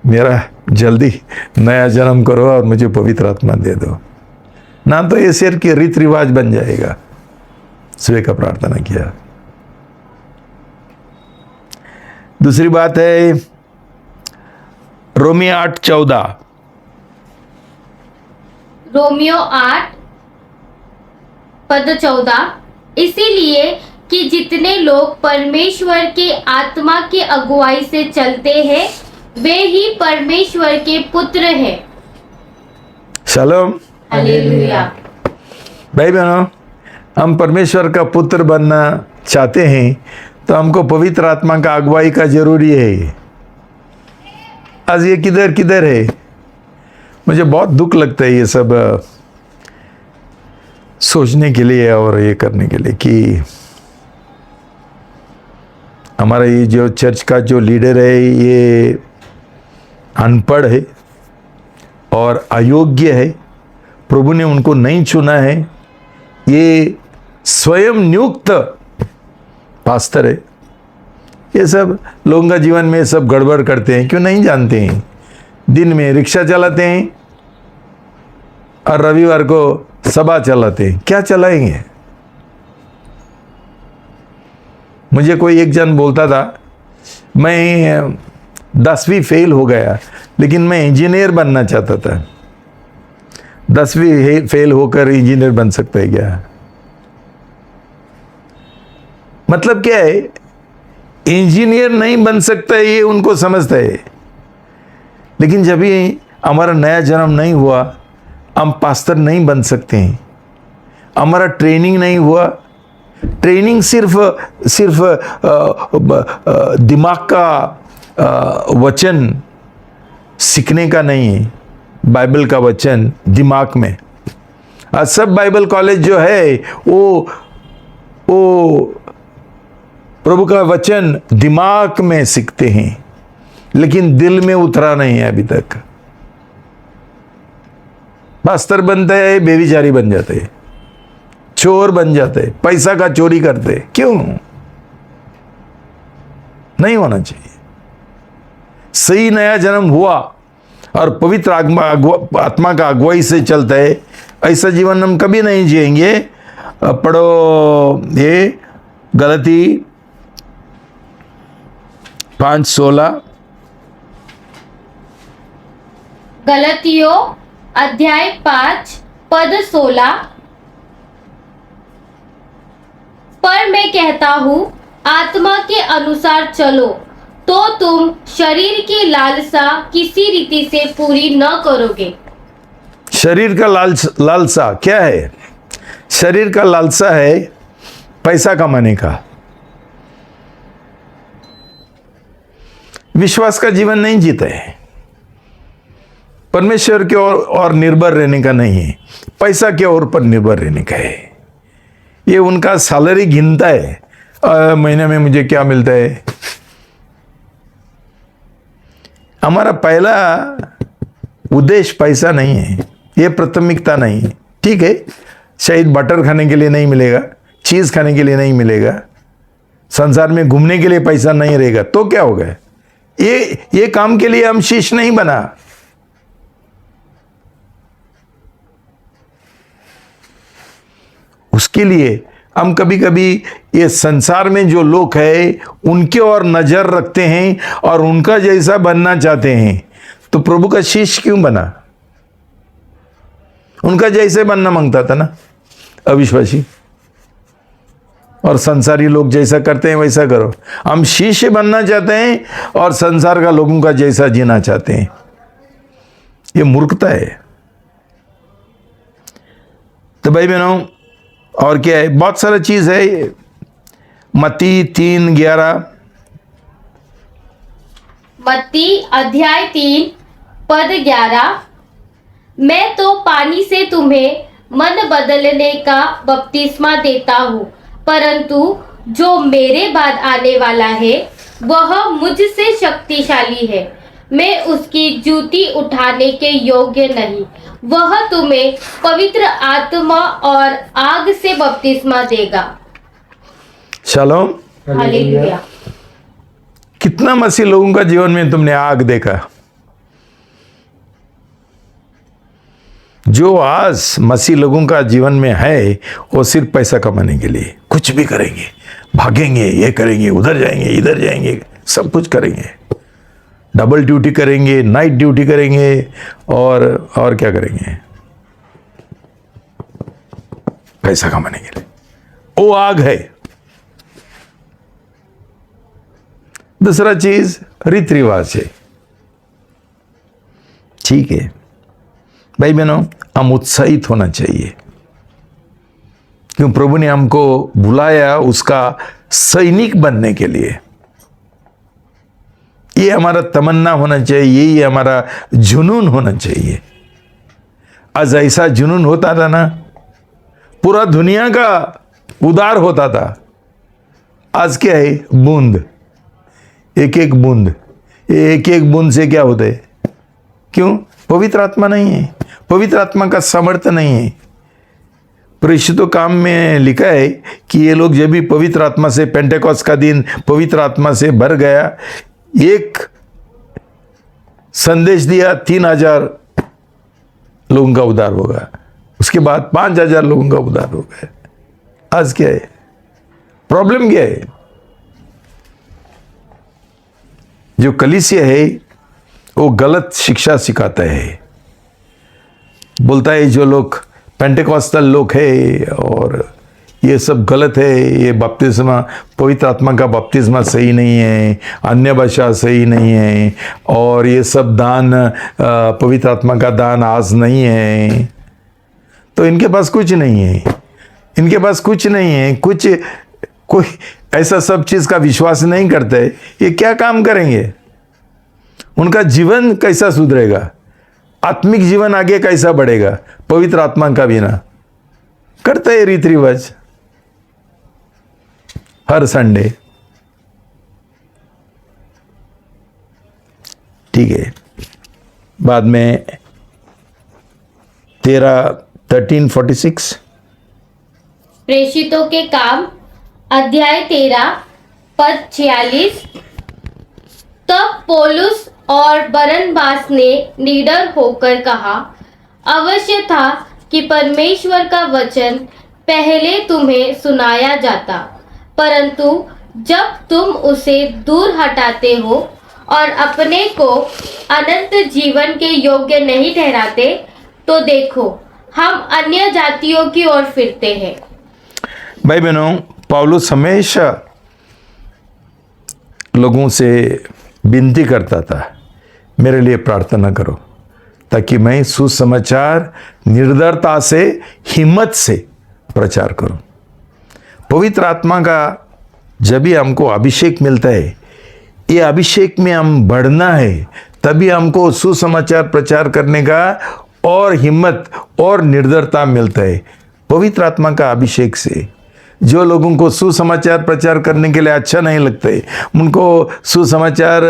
मेरा जल्दी नया जन्म करो और मुझे पवित्र आत्मा दे दो। ना तो ये सिर की रीति रिवाज बन जाएगा। सुबह का प्रार्थना किया। दूसरी बात है, रोमी 8:14, रोमियो 8 पद 14, इसीलिए कि जितने लोग परमेश्वर के आत्मा की अगुवाई से चलते हैं वे ही परमेश्वर के पुत्र हैं। Shalom, hallelujah. भाई बहनों, हम परमेश्वर का पुत्र बनना चाहते हैं तो हमको पवित्र आत्मा का अगुवाई का जरूरी है। आज ये किधर है? मुझे बहुत दुख लगता है ये सब सोचने के लिए और ये करने के लिए कि हमारा ये जो चर्च का जो लीडर है ये अनपढ़ है और अयोग्य है। प्रभु ने उनको नहीं चुना है। ये स्वयं नियुक्त पास्टर है। ये सब लोगों का जीवन में सब गड़बड़ करते हैं। क्यों? नहीं जानते हैं। दिन में रिक्शा चलाते हैं और रविवार को सभा चलाते हैं। क्या चलाएंगे? मुझे कोई एक जन बोलता था, मैं 10वीं फेल हो गया लेकिन मैं इंजीनियर बनना चाहता था। 10वीं फेल होकर इंजीनियर बन सकता है क्या? मतलब क्या है? इंजीनियर नहीं बन सकता है, ये उनको समझता है। लेकिन जब भी हमारा नया जन्म नहीं हुआ, हम पास्टर नहीं बन सकते हैं। हमारा ट्रेनिंग नहीं हुआ। ट्रेनिंग सिर्फ दिमाग का वचन सीखने का नहीं है। बाइबल का वचन दिमाग में। आज सब बाइबल कॉलेज जो है वो प्रभु का वचन दिमाग में सीखते हैं, लेकिन दिल में उतरा नहीं है अभी तक। पास्टर बनते हैं, बेविचारी बन जाते हैं, चोर बन जाते हैं, पैसा का चोरी करते। क्यों? नहीं होना चाहिए। सही नया जन्म हुआ और पवित्र आत्मा का अगुवाई से चलता है, ऐसा जीवन हम कभी नहीं जिएंगे। पढ़ो ये गलती 5:16, गलतियों अध्याय 5 पद 16। पर मैं कहता हूँ आत्मा के अनुसार चलो तो तुम शरीर की लालसा किसी रीति से पूरी न करोगे। शरीर का लालसा क्या है? शरीर का लालसा है पैसा कमाने का। विश्वास का जीवन नहीं जीते हैं, परमेश्वर के और निर्भर रहने का नहीं है, पैसा के और पर निर्भर रहने का है। ये उनका सैलरी गिनता है, महीने में मुझे क्या मिलता है। हमारा पहला उद्देश्य पैसा नहीं है, ये प्राथमिकता नहीं है। ठीक है, शायद बटर खाने के लिए नहीं मिलेगा, चीज खाने के लिए नहीं मिलेगा, संसार में घूमने के लिए पैसा नहीं रहेगा, तो क्या होगा? ये काम के लिए हम शिष्य नहीं बना। उसके लिए हम कभी कभी ये संसार में जो लोग हैं उनके और नजर रखते हैं और उनका जैसा बनना चाहते हैं। तो प्रभु का शिष्य क्यों बना? उनका जैसे बनना मांगता था ना अविश्वासी। और संसारी लोग जैसा करते हैं वैसा करो। हम शिष्य बनना चाहते हैं और संसार का लोगों का जैसा जीना चाहते हैं। ये मूर्खता है। तो भाई बहनों, और क्या है? बहुत सारा चीज है। मत्ती 3:11। मत्ती अध्याय 3 पद 11। मैं तो पानी से तुम्हें मन बदलने का बपतिस्मा देता हूँ, परंतु जो मेरे बाद आने वाला है वह मुझसे शक्तिशाली है। मैं उसकी जूती उठाने के योग्य नहीं। वह तुम्हें पवित्र आत्मा और आग से बपतिस्मा देगा। Shalom, hallelujah. कितना मसीह लोगों का जीवन में तुमने आग देखा? जो आज मसीह लोगों का जीवन में है वो सिर्फ पैसा कमाने के लिए कुछ भी करेंगे, भागेंगे, ये करेंगे, उधर जाएंगे, इधर जाएंगे, सब कुछ करेंगे। डबल ड्यूटी करेंगे, नाइट ड्यूटी करेंगे, और क्या करेंगे? पैसा कमाने के लिए। वो आग है। दूसरा चीज रीति रिवाज है। ठीक है भाई बहनों, हम उत्साहित होना चाहिए, क्यों प्रभु ने हमको बुलाया उसका सैनिक बनने के लिए। ये हमारा तमन्ना होना चाहिए, ये हमारा जुनून होना चाहिए। आज ऐसा जुनून होता था ना, पूरा दुनिया का उद्धार होता था। आज क्या है? बूंद, एक एक बूंद, एक एक बूंद से क्या होता है? क्यों? पवित्र आत्मा नहीं है, पवित्र आत्मा का सामर्थ्य नहीं है। प्रेषितों काम में लिखा है कि ये लोग जब भी पवित्र आत्मा से, पेंटेकोस्ट का दिन पवित्र आत्मा से भर गया, एक संदेश दिया 3000 लोगों का उद्धार होगा। उसके बाद 5000 लोगों का उद्धार हो गया। आज क्या है? प्रॉब्लम क्या है? जो कलीसिया है वो गलत शिक्षा सिखाता है। बोलता है जो लोग पेंटेकोस्टल लोग है और ये सब गलत है, ये बपतिस्मा, पवित्र आत्मा का बपतिस्मा सही नहीं है, अन्य भाषा सही नहीं है, और ये सब दान, पवित्र आत्मा का दान आज नहीं है। तो इनके पास कुछ नहीं है, इनके पास कुछ नहीं है, कोई ऐसा सब चीज का विश्वास नहीं करते। ये क्या काम करेंगे? उनका जीवन कैसा सुधरेगा? आत्मिक जीवन आगे कैसा बढ़ेगा पवित्र आत्मा का बिना? करते हैं रीति रिवाज हर संडे। ठीक है, बाद में 13:46 प्रेषितों के काम अध्याय 13 पद 46। तब पौलुस और बरनबास ने निडर होकर कहा, अवश्य था कि परमेश्वर का वचन पहले तुम्हें सुनाया जाता, परंतु जब तुम उसे दूर हटाते हो और अपने को अनंत जीवन के योग्य नहीं ठहराते, तो देखो हम अन्य जातियों की ओर फिरते हैं। भाई बहनों, पौलुस हमेशा लोगों से विनती करता था, मेरे लिए प्रार्थना करो ताकि मैं सुसमाचार निर्दरता से, हिम्मत से प्रचार करूं। पवित्र आत्मा का जब भी हमको अभिषेक मिलता है, ये अभिषेक में हम बढ़ना है, तभी हमको सुसमाचार प्रचार करने का और हिम्मत और निर्दरता मिलता है। पवित्र आत्मा का अभिषेक से जो लोगों को सुसमाचार प्रचार करने के लिए अच्छा नहीं लगता है, उनको सुसमाचार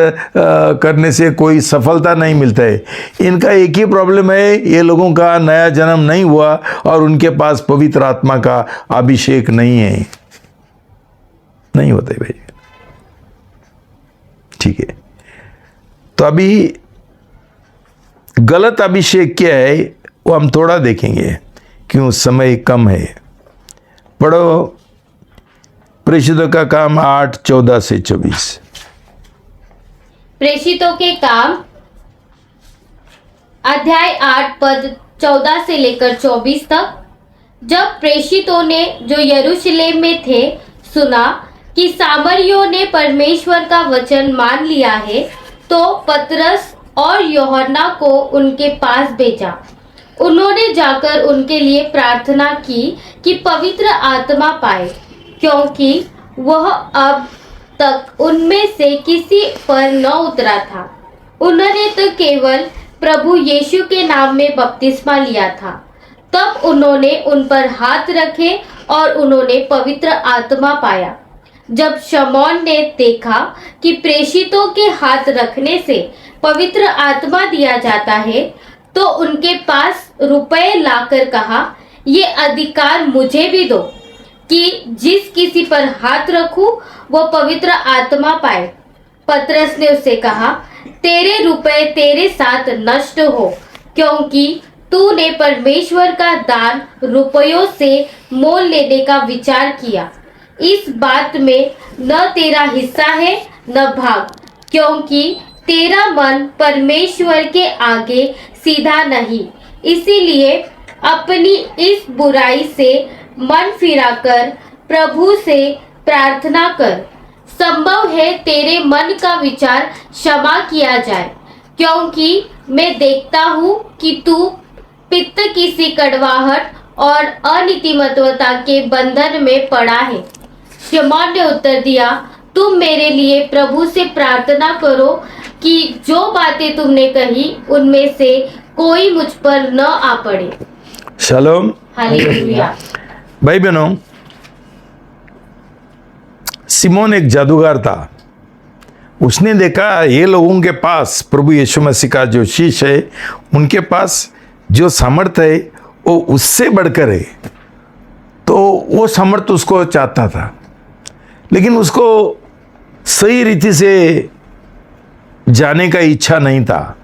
करने से कोई सफलता नहीं मिलता है, इनका एक ही प्रॉब्लम है, ये लोगों का नया जन्म नहीं हुआ और उनके पास पवित्र आत्मा का अभिषेक नहीं है। नहीं होता है भाई, ठीक है। तो अभी गलत अभिषेक क्या है वो हम थोड़ा देखेंगे, क्यों समय कम है। पढ़ो प्रेषितों का काम 8:14 से 24। प्रेषितों के काम अध्याय 8 पद 14 से लेकर 24 तक। जब प्रेषितों ने जो यरूशलेम में थे सुना कि सामरियों ने परमेश्वर का वचन मान लिया है, तो पतरस और यूहन्ना को उनके पास भेजा। उन्होंने जाकर उनके लिए प्रार्थना की कि पवित्र आत्मा पाए, क्योंकि वह अब तक उनमें से किसी पर न उतरा था। उन्होंने तो केवल प्रभु यीशु के नाम में बपतिस्मा लिया था। तब उन्होंने उन पर हाथ रखे और उन्होंने पवित्र आत्मा पाया। जब शमौन ने देखा कि प्रेषितों के हाथ रखने से पवित्र आत्मा दिया जाता है, तो उनके पास रुपए लाकर कहा, ये अधिकार मुझे भी दो कि जिस किसी पर हाथ रखूं वो पवित्र आत्मा पाए। पतरस ने उससे कहा, तेरे रुपए तेरे साथ नष्ट हो, क्योंकि तूने परमेश्वर का दान रुपयों से मोल लेने का विचार किया। इस बात में न तेरा हिस्सा है न भाग, क्योंकि तेरा मन परमेश्वर के आगे सीधा नहीं। इसीलिए अपनी इस बुराई से मन फिराकर प्रभु से प्रार्थना कर। संभव है तेरे मन का विचार क्षमा किया जाए, क्योंकि मैं देखता हूँ कि तू पित्त की सी कड़वाहट और अनीतिमत्वता के बंधन में पड़ा है। शमौन ने उत्तर दिया, तुम मेरे लिए प्रभु से प्रार्थना करो कि जो बातें तुमने कही उनमें से कोई मुझ पर न आ पड़े। शालोम। हालेलुया। भाई बहनों, सिमोन एक जादूगर था। उसने देखा ये लोगों के पास प्रभु यीशु मसीह का जो शीश है, उनके पास जो सामर्थ है वो उससे बढ़कर है, तो वो सामर्थ उसको चाहता था, लेकिन उसको सही रीति से जाने का इच्छा नहीं था।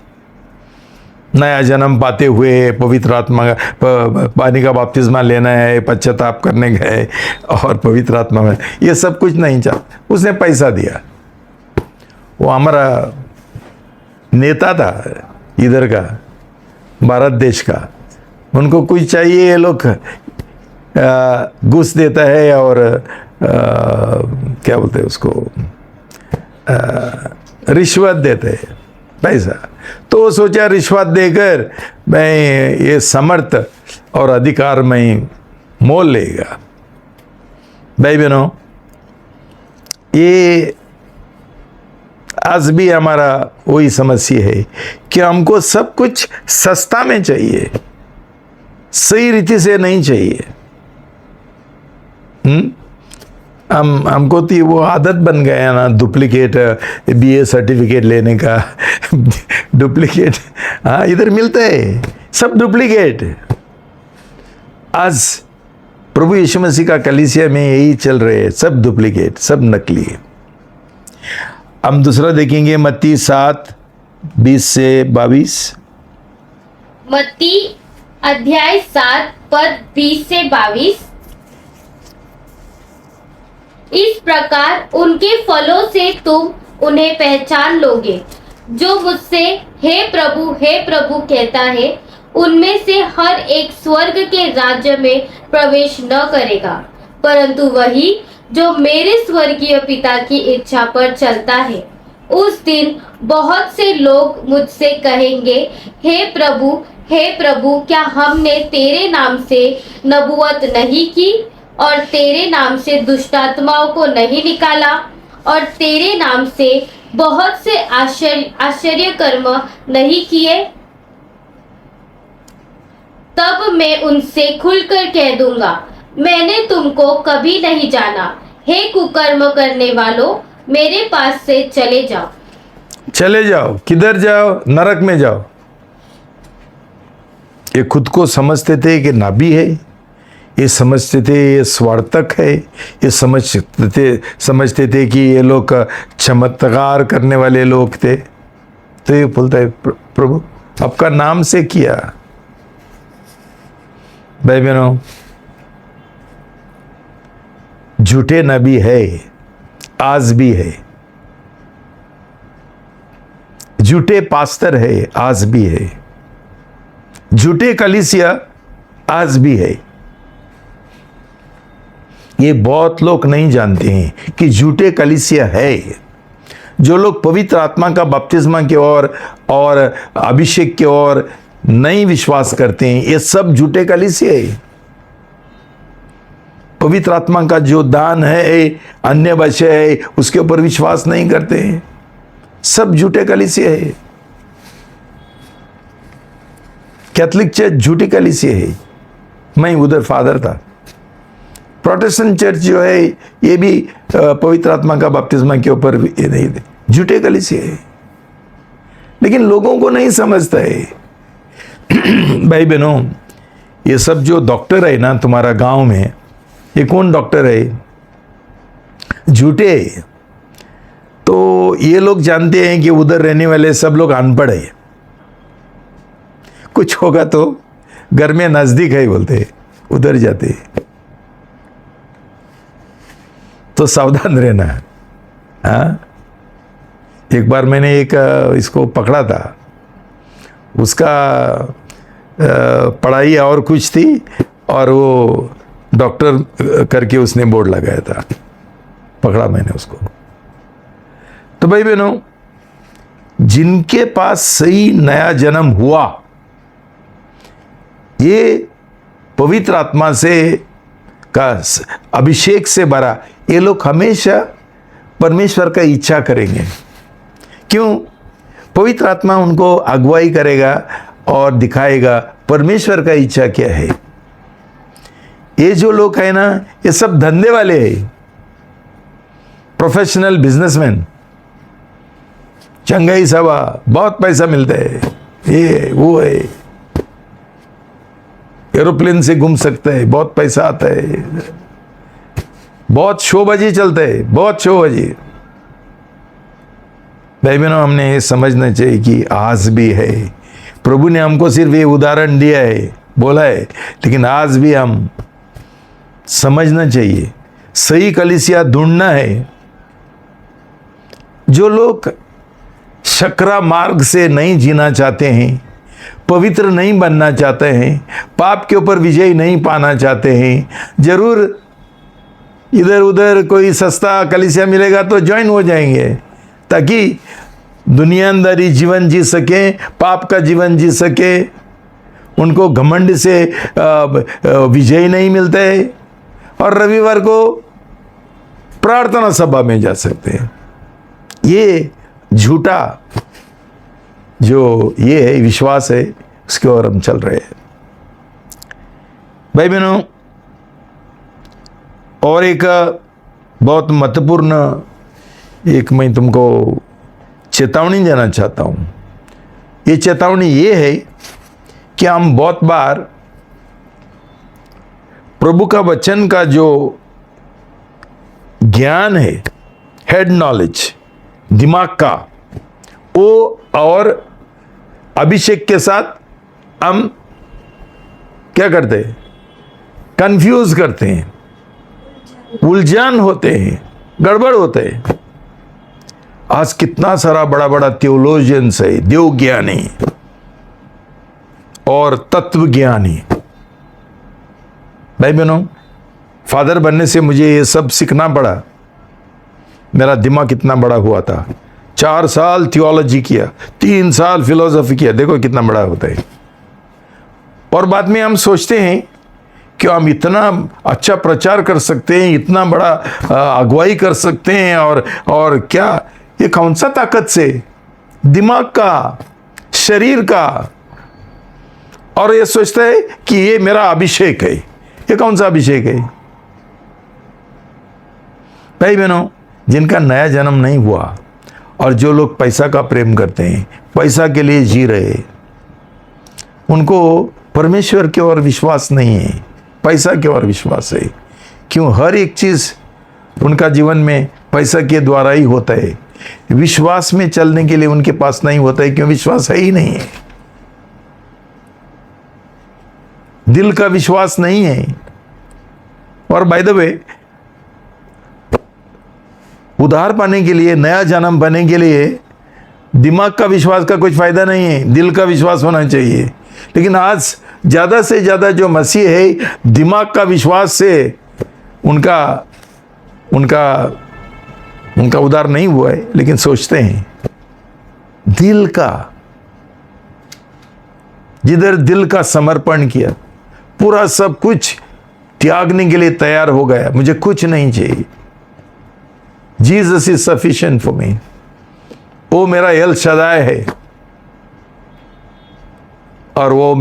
नया जन्म पाते हुए पवित्र आत्मा पानी का बपतिस्मा लेना है, पश्चाताप करने गए और पवित्र आत्मा में, ये सब कुछ नहीं चाहता। उसने पैसा दिया। वो हमारा नेता था इधर का, भारत देश का, उनको कुछ चाहिए, ये लोग घूस देता है और क्या बोलते हैं उसको, रिश्वत देते हैं, पैसा। तो वो सोचा रिश्वत देकर मैं ये समर्थ और अधिकार में मोल लेगा। भाई बहनों, ये आज भी हमारा वही समस्या है कि हमको सब कुछ सस्ता में चाहिए, सही रीति से नहीं चाहिए। हमको तो वो आदत बन गया ना, डुप्लीकेट बीए सर्टिफिकेट लेने का। डुप्लीकेट, हाँ इधर मिलता है, सब डुप्लीकेट। आज प्रभु यीशु मसीह का कलीसिया में यही चल रहे हैं, सब डुप्लीकेट, सब नकली है। हम दूसरा देखेंगे मत्ती 7:20 से 22। मत्ती अध्याय 7 पद 20 से 22। इस प्रकार उनके फलों से तुम उन्हें पहचान लोगे। जो मुझसे हे प्रभु कहता है, उनमें से हर एक स्वर्ग के राज्य में प्रवेश न करेगा, परंतु वही जो मेरे स्वर्गीय पिता की इच्छा पर चलता है। उस दिन बहुत से लोग मुझसे कहेंगे, हे प्रभु, क्या हमने तेरे नाम से नबूवत नहीं की और तेरे नाम से दुष्टात्माओं को नहीं निकाला और तेरे नाम से बहुत से आश्चर्य कर्म नहीं किए? तब मैं उनसे खुलकर कह दूंगा, मैंने तुमको कभी नहीं जाना। हे कुकर्म करने वालों, मेरे पास से चले जाओ। चले जाओ, किधर जाओ? नरक में जाओ। ये खुद को समझते थे कि नबी है, ये समझते थे ये स्वार्थक है, ये समझते थे कि ये लोग चमत्कार करने वाले लोग थे। तो ये बोलता है, प्रभु आपका नाम से किया। भाई बहनों, झूठे नबी है, आज भी है। झूठे पास्टर है, आज भी है। झूठे कलीसिया आज भी है। ये बहुत लोग नहीं जानते हैं कि झूठे कलीसिया है। जो लोग पवित्र आत्मा का बपतिस्मा की ओर और अभिषेक की ओर नहीं विश्वास करते हैं, ये सब झूठे कलीसिया है। पवित्र आत्मा का जो दान है, अन्य भाषा है, उसके ऊपर विश्वास नहीं करते हैं, सब झूठे कलीसिया है। कैथोलिक चर्च झूठी कलीसिया है। मैं उधर फादर था। प्रोटेस्टेंट चर्च जो है, ये भी पवित्र आत्मा का बपतिस्मा के ऊपर ये नहीं थे, झूठे कलीसिया है। लेकिन लोगों को नहीं समझता है। भाई बहनों, ये सब जो डॉक्टर है ना तुम्हारा गांव में, ये कौन डॉक्टर है? झूठे। तो ये लोग जानते हैं कि उधर रहने वाले सब लोग अनपढ़ है। कुछ होगा तो घर में नजदीक है बोलते, उधर जाते। तो सावधान रहना। हाँ, एक बार मैंने एक इसको पकड़ा था। उसका पढ़ाई और कुछ थी और वो डॉक्टर करके उसने बोर्ड लगाया था। पकड़ा मैंने उसको। तो भाई बहनों, जिनके पास सही नया जन्म हुआ, ये पवित्र आत्मा से का अभिषेक से भरा, ये लोग हमेशा परमेश्वर का इच्छा करेंगे। क्यों? पवित्र आत्मा उनको अगुवाई करेगा और दिखाएगा परमेश्वर का इच्छा क्या है। ये जो लोग हैं ना, ये सब धंधे वाले हैं, प्रोफेशनल बिजनेसमैन। चंगाई सभा, बहुत पैसा मिलता है, ये वो है, एरोप्लेन से घूम सकते हैं, बहुत पैसा आता है, बहुत शोबाजी चलता है, बहुत शोबाजी। भाई बहनों, हमने ये समझना चाहिए कि आज भी है। प्रभु ने हमको सिर्फ ये उदाहरण दिया है, बोला है, लेकिन आज भी हम समझना चाहिए, सही कलीसिया ढूंढना है। जो लोग शकरा मार्ग से नहीं जीना चाहते हैं, पवित्र नहीं बनना चाहते हैं, पाप के ऊपर विजय नहीं पाना चाहते हैं, जरूर इधर उधर कोई सस्ता कलीसिया मिलेगा तो ज्वाइन हो जाएंगे, ताकि दुनियादारी जीवन जी सके, पाप का जीवन जी सके। उनको घमंड से विजय नहीं मिलता है और रविवार को प्रार्थना सभा में जा सकते हैं। ये झूठा जो ये है विश्वास है, उसके ओर हम चल रहे हैं। भाई बहनों, और एक बहुत महत्वपूर्ण एक मैं तुमको चेतावनी देना चाहता हूं। ये चेतावनी ये है कि हम बहुत बार प्रभु का वचन का जो ज्ञान है, हेड नॉलेज, दिमाग का, वो और अभिषेक के साथ हम क्या करते हैं? कंफ्यूज करते हैं, उलझन होते हैं, गड़बड़ होते हैं। आज कितना सारा बड़ा बड़ा थियोलॉजियंस है, देवज्ञानी और तत्वज्ञानी। भाई बहनों, फादर बनने से मुझे ये सब सीखना पड़ा। मेरा दिमाग कितना बड़ा हुआ था। 4 साल थियोलॉजी किया, 3 साल फिलोसफी किया, देखो कितना बड़ा होता है। और बाद में हम सोचते हैं कि हम इतना अच्छा प्रचार कर सकते हैं, इतना बड़ा अगुवाई कर सकते हैं, और क्या, ये कौन सा ताकत से? दिमाग का, शरीर का। और ये सोचता है कि ये मेरा अभिषेक है। ये कौन सा अभिषेक है? भाई बहनों, जिनका नया जन्म नहीं हुआ और जो लोग पैसा का प्रेम करते हैं, पैसा के लिए जी रहे, उनको परमेश्वर की ओर विश्वास नहीं है, पैसा की ओर विश्वास है। क्यों? हर एक चीज उनका जीवन में पैसा के द्वारा ही होता है। विश्वास में चलने के लिए उनके पास नहीं होता है, क्यों? विश्वास है ही नहीं है, दिल का विश्वास नहीं है। और बाय द वे, उद्धार पाने के लिए, नया जन्म पाने के लिए दिमाग का विश्वास का कुछ फायदा नहीं है, दिल का विश्वास होना चाहिए। लेकिन आज ज्यादा से ज्यादा जो मसीह है, दिमाग का विश्वास से उनका उद्धार नहीं हुआ है, लेकिन सोचते हैं दिल का। जिधर दिल का समर्पण किया, पूरा सब कुछ त्यागने के लिए तैयार हो गया, मुझे कुछ नहीं चाहिए, Jesus is sufficient for me, वो मेरा एल शदाय है, और वो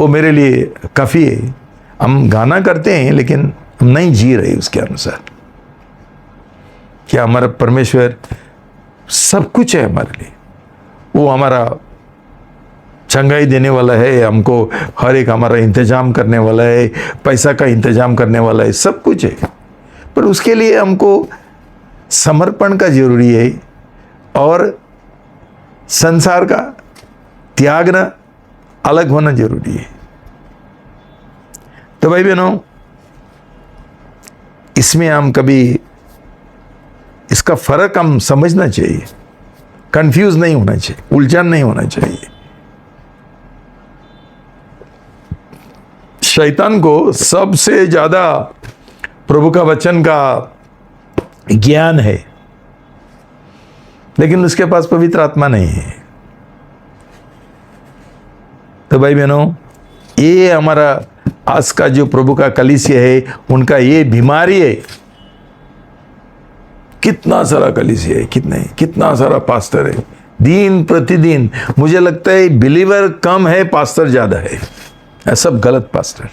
मेरे लिए काफी है। हम गाना करते हैं, लेकिन हम नहीं जी रहे उसके अनुसार। क्या हमारा परमेश्वर सब कुछ है हमारे लिए? वो हमारा चंगाई देने वाला है, हमको हर एक हमारा इंतजाम करने वाला है, पैसा का इंतजाम करने वाला है, सब कुछ है। पर उसके लिए हमको समर्पण का जरूरी है, और संसार का त्यागना, अलग होना जरूरी है। तो भाई बहनों, इसमें हम कभी इसका फर्क हम समझना चाहिए, कंफ्यूज नहीं होना चाहिए, उलझन नहीं होना चाहिए। शैतान को सबसे ज्यादा प्रभु का वचन का ज्ञान है, लेकिन उसके पास पवित्र आत्मा नहीं है। तो भाई बहनों, ये हमारा आज का जो प्रभु का कलीसिया है, उनका ये बीमारी है। कितना सारा कलीसिया है, कितना सारा पास्टर है, दिन प्रतिदिन मुझे लगता है बिलीवर कम है, पास्टर ज्यादा है, सब गलत पास्टर।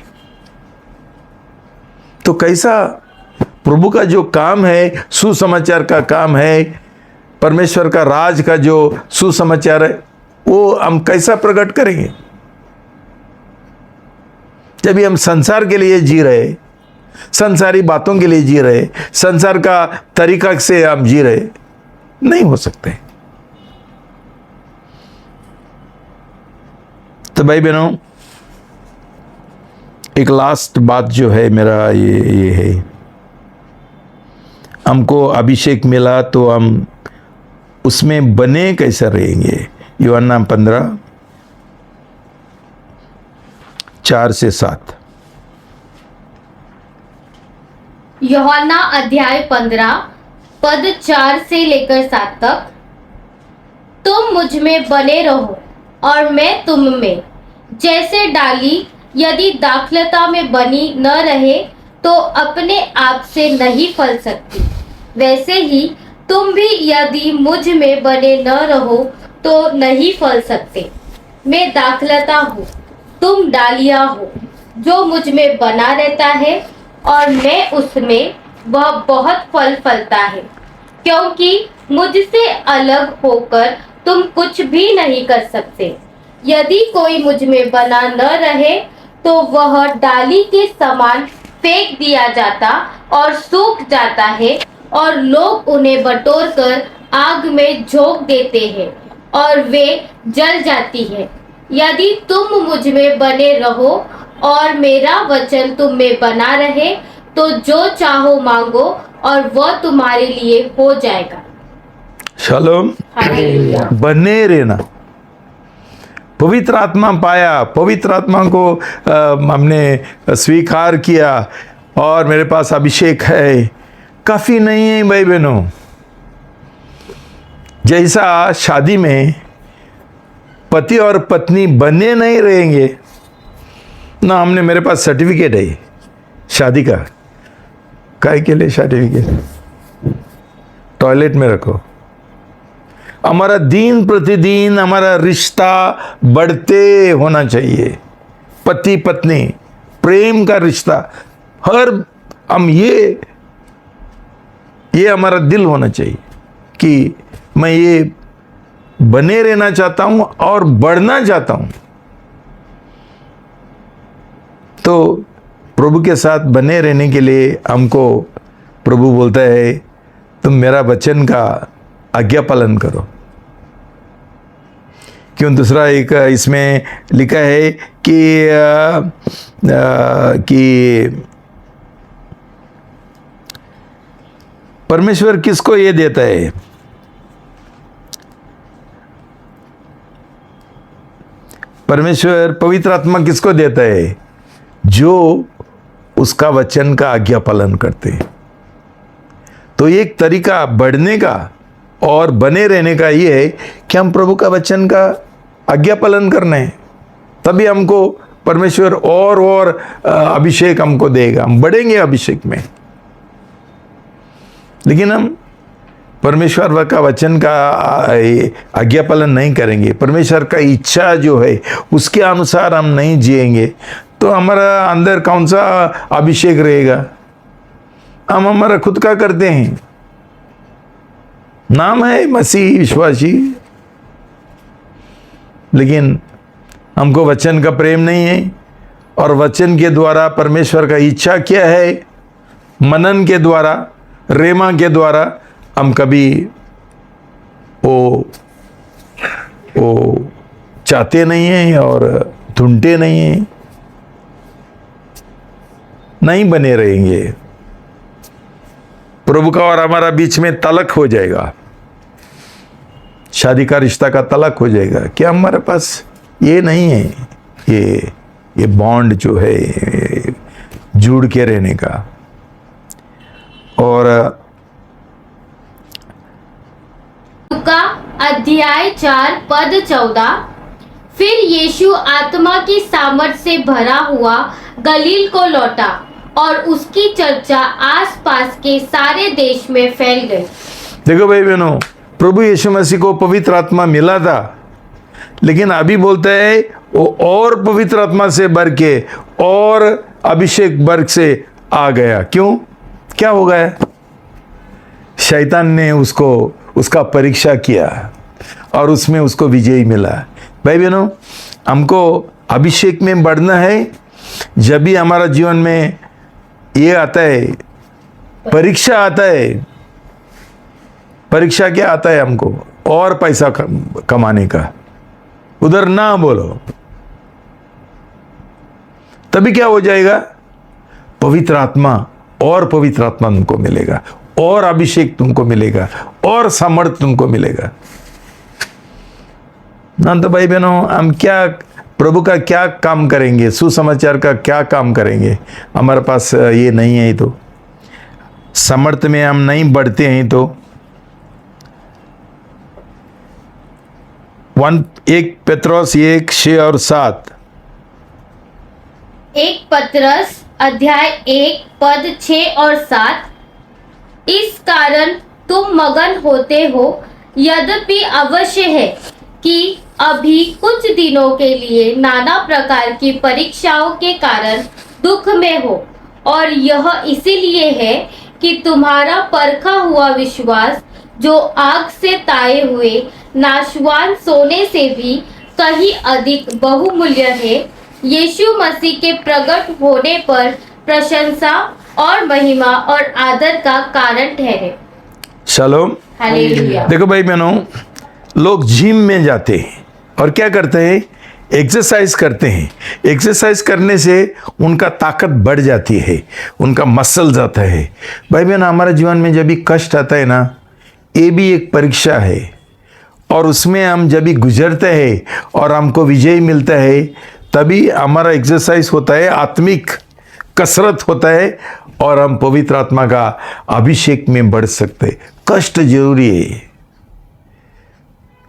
तो कैसा प्रभु का जो काम है, सुसमाचार का काम है, परमेश्वर का राज का जो सुसमाचार है, वो हम कैसा प्रकट करेंगे जब भी हम संसार के लिए जी रहे, संसारी बातों के लिए जी रहे, संसार का तरीका से हम जी रहे? नहीं हो सकते। तो भाई बहनों, एक लास्ट बात जो है मेरा ये है, हमको अभिषेक मिला तो हम उसमें बने कैसे रहेंगे? यूहन्ना 15:4-7। यूहन्ना अध्याय 15 पद 4 से लेकर 7 तक। तुम मुझ में बने रहो और मैं तुम में। जैसे डाली यदि दाखलता में बनी न रहे तो अपने आप से नहीं फल सकती, वैसे ही तुम भी यदि मुझ में बने न रहो तो नहीं फल सकते। मैं दाखलता हूँ, तुम डालियाँ हो। जो मुझ में बना रहता है और मैं उसमें, वह बहुत फल फलता है, क्योंकि मुझसे अलग होकर तुम कुछ भी नहीं कर सकते। यदि कोई मुझ में बना न रहे तो वह डाली के समान फेंक दिया जाता और सूख जाता है, और लोग उन्हें बटोर कर आग में झोंक देते हैं और वे जल जाती है। यदि तुम मुझ में बने रहो और मेरा वचन तुम में बना रहे तो जो चाहो मांगो और वह तुम्हारे लिए हो जाएगा। शालोम। हालेलुया। बने रहना, पवित्र आत्मा पाया, पवित्र आत्मा को हमने स्वीकार किया और मेरे पास अभिषेक है, काफी नहीं है भाई बहनों। जैसा शादी में पति और पत्नी बने नहीं रहेंगे ना, हमने मेरे पास सर्टिफिकेट है शादी का, काय के लिए सर्टिफिकेट टॉयलेट में रखो। हमारा दिन प्रतिदिन हमारा रिश्ता बढ़ते होना चाहिए, पति पत्नी प्रेम का रिश्ता। हर हम ये हमारा दिल होना चाहिए कि मैं ये बने रहना चाहता हूं और बढ़ना चाहता हूं। तो प्रभु के साथ बने रहने के लिए हमको प्रभु बोलता है तुम मेरा वचन का आज्ञा पालन करो। क्यों? दूसरा एक इसमें लिखा है कि परमेश्वर किसको ये देता है? परमेश्वर पवित्र आत्मा किसको देता है? जो उसका वचन का आज्ञा पालन करते हैं। तो एक तरीका बढ़ने का और बने रहने का ये है कि हम प्रभु का वचन का आज्ञा पालन करना है, तभी हमको परमेश्वर और अभिषेक हमको देगा, हम बढ़ेंगे अभिषेक में। लेकिन हम परमेश्वर का वचन का आज्ञा पालन नहीं करेंगे, परमेश्वर का इच्छा जो है उसके अनुसार हम नहीं जिएंगे, तो हमारा अंदर कौन सा अभिषेक रहेगा? हम हमारा खुद का करते हैं, नाम है मसीह विश्वासी, लेकिन हमको वचन का प्रेम नहीं है। और वचन के द्वारा परमेश्वर का इच्छा क्या है, मनन के द्वारा, रेमा के द्वारा हम कभी वो चाहते नहीं हैं और ढूंढते नहीं हैं, नहीं बने रहेंगे। प्रभु का और हमारा बीच में तलक हो जाएगा, शादी का रिश्ता का तलक हो जाएगा। क्या हमारे पास ये नहीं है, ये बॉन्ड जो है जुड़ के रहने का? और लूका अध्याय 4 पद 14। फिर यीशु आत्मा की सामर्थ से भरा हुआ गलील को लौटा और उसकी चर्चा आसपास के सारे देश में फैल गई। देखो भाई बहनों, प्रभु यीशु मसीह को पवित्र आत्मा मिला था, लेकिन अभी बोलता है वो और पवित्र आत्मा से भर के और अभिषेक वर्ग से आ गया। क्यों? क्या हो गया? शैतान ने उसका परीक्षा किया और उसमें उसको विजय मिला। भाई बहनों, हमको अभिषेक में बढ़ना है। जब भी हमारा जीवन में ये आता है, परीक्षा आता है, परीक्षा क्या आता है हमको? और पैसा कमाने का, उधर ना बोलो, तभी क्या हो जाएगा? पवित्र आत्मा और पवित्र आत्मा तुमको मिलेगा, और अभिषेक तुमको मिलेगा, और सामर्थ तुमको मिलेगा ना। तो भाई बहनों, हम क्या प्रभु का क्या काम करेंगे, सुसमाचार का क्या काम करेंगे? हमारे पास ये नहीं है, तो सामर्थ में हम नहीं बढ़ते हैं। तो 1 पतरस 1:6 और 7। 1 पतरस अध्याय 1 पद 6 और 7। इस कारण तुम मगन होते हो, यद्यपि अवश्य है कि अभी कुछ दिनों के लिए नाना प्रकार की परीक्षाओं के कारण दुख में हो, और यह इसीलिए है कि तुम्हारा परखा हुआ विश्वास, जो आग से ताए हुए नाशवान सोने से भी कहीं अधिक बहुमूल्य है, यीशु मसीह के प्रकट होने पर प्रशंसा और महिमा और आदर का कारण ठहरे। शालोम। हालेलुया। देखो भाई बहनों, लोग जिम में जाते हैं और क्या करते हैं? एक्सरसाइज करते हैं। एक्सरसाइज करने से उनका ताकत बढ़ जाती है, उनका मसल जाता है। भाई बहन, हमारे जीवन में जब भी कष्ट आता है ना, ये भी एक परीक्षा है, और उसमें हम जब भी गुजरते हैं और हमको विजय मिलता है, तभी हमारा एक्सरसाइज होता है, आत्मिक कसरत होता है, और हम पवित्र आत्मा का अभिषेक में बढ़ सकते। कष्ट जरूरी है।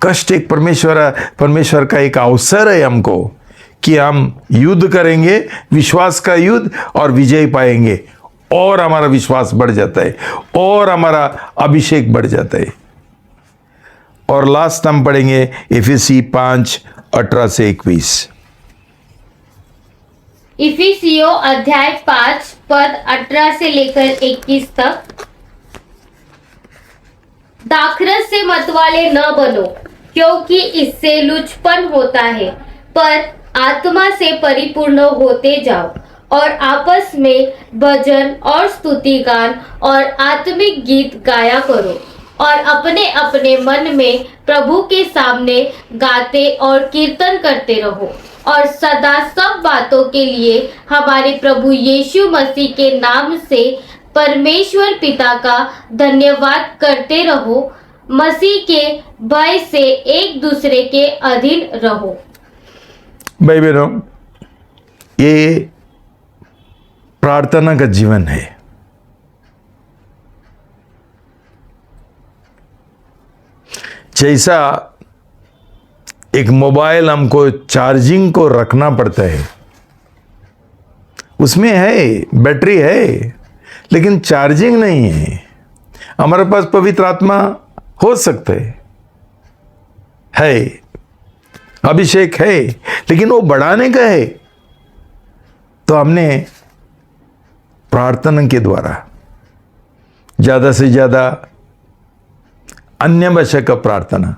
कष्ट एक परमेश्वर का एक अवसर है हमको, कि हम युद्ध करेंगे, विश्वास का युद्ध, और विजय पाएंगे, और हमारा विश्वास बढ़ जाता है, और हमारा अभिषेक बढ़ जाता है। और लास्ट हम पढ़ेंगे इफिसी 5:18 से 21। इफिसियों अध्याय 5 पद 18 से लेकर 21 तक। दाखरस से मतवाले न बनो, क्योंकि इससे लुचपन होता है, पर आत्मा से परिपूर्ण होते जाओ, और आपस में भजन और स्तुति गान और आत्मिक गीत गाया करो, और अपने अपने मन में प्रभु के सामने गाते और कीर्तन करते रहो, और सदा सब बातों के लिए हमारे प्रभु यीशु मसीह के नाम से परमेश्वर पिता का धन्यवाद करते रहो। मसीह के भय से एक दूसरे के अधीन रहो। भाई बहनों, ये प्रार्थना का जीवन है। जैसा एक मोबाइल हमको चार्जिंग को रखना पड़ता है, उसमें है बैटरी है, लेकिन चार्जिंग नहीं है। हमारे पास पवित्र आत्मा हो सकता है, अभिषेक है, लेकिन वो बढ़ाने का है। तो हमने प्रार्थना के द्वारा ज्यादा से ज्यादा अन्य भाषा का प्रार्थना,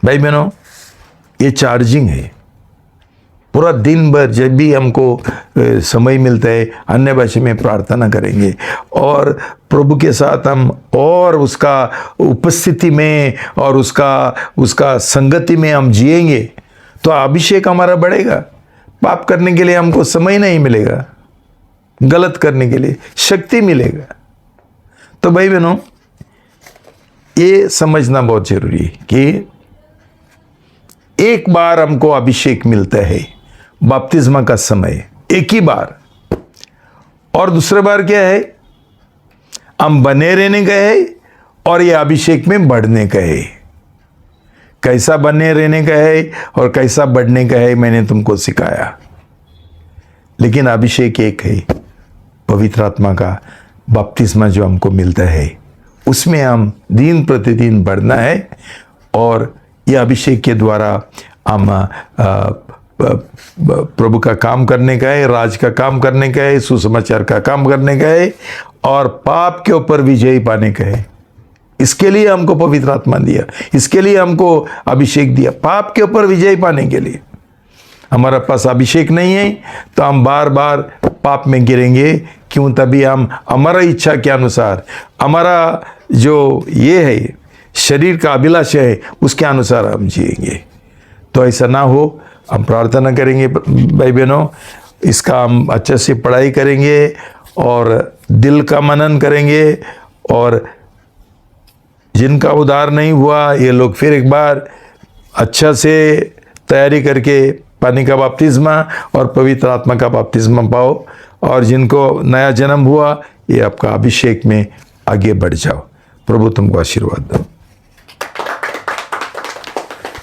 भाई बहनों, ये चार्जिंग है। पूरा दिन भर जब भी हमको समय मिलता है, अन्य भाषा में प्रार्थना करेंगे, और प्रभु के साथ हम और उसका उपस्थिति में और उसका संगति में हम जिएंगे, तो अभिषेक हमारा बढ़ेगा। पाप करने के लिए हमको समय नहीं मिलेगा, गलत करने के लिए शक्ति मिलेगा। तो भाई बहनों, ये समझना बहुत जरूरी है कि एक बार हमको अभिषेक मिलता है, बपतिस्मा का समय, एक ही बार। और दूसरा बार क्या है, हम बने रहने का है, और ये अभिषेक में बढ़ने का है। कैसा बने रहने का है और कैसा बढ़ने का है मैंने तुमको सिखाया, लेकिन अभिषेक एक है, पवित्र आत्मा का बपतिस्मा जो हमको मिलता है, उसमें हम दिन प्रतिदिन बढ़ना है। और यह अभिषेक के द्वारा हम प्रभु का काम करने का है, राज का काम करने का है, सुसमाचार का काम करने का है, और पाप के ऊपर विजय पाने का है। इसके लिए हमको पवित्र आत्मा दिया, इसके लिए हमको अभिषेक दिया, पाप के ऊपर विजय पाने के लिए। हमारा पास अभिषेक नहीं है तो हम बार बार पाप में गिरेंगे। क्यों? तभी हम हमारा इच्छा के अनुसार, हमारा जो ये है शरीर का अभिलाषा है, उसके अनुसार हम जिएंगे। तो ऐसा ना हो, हम प्रार्थना करेंगे भाई बहनों, इसका हम अच्छे से पढ़ाई करेंगे और दिल का मनन करेंगे। और जिनका उद्धार नहीं हुआ, ये लोग फिर एक बार अच्छा से तैयारी करके पानी का बपतिस्मा और पवित्र आत्मा का बपतिस्मा पाओ। और जिनको नया जन्म हुआ, ये आपका अभिषेक में आगे बढ़ जाओ। प्रभु तुमको आशीर्वाद दो।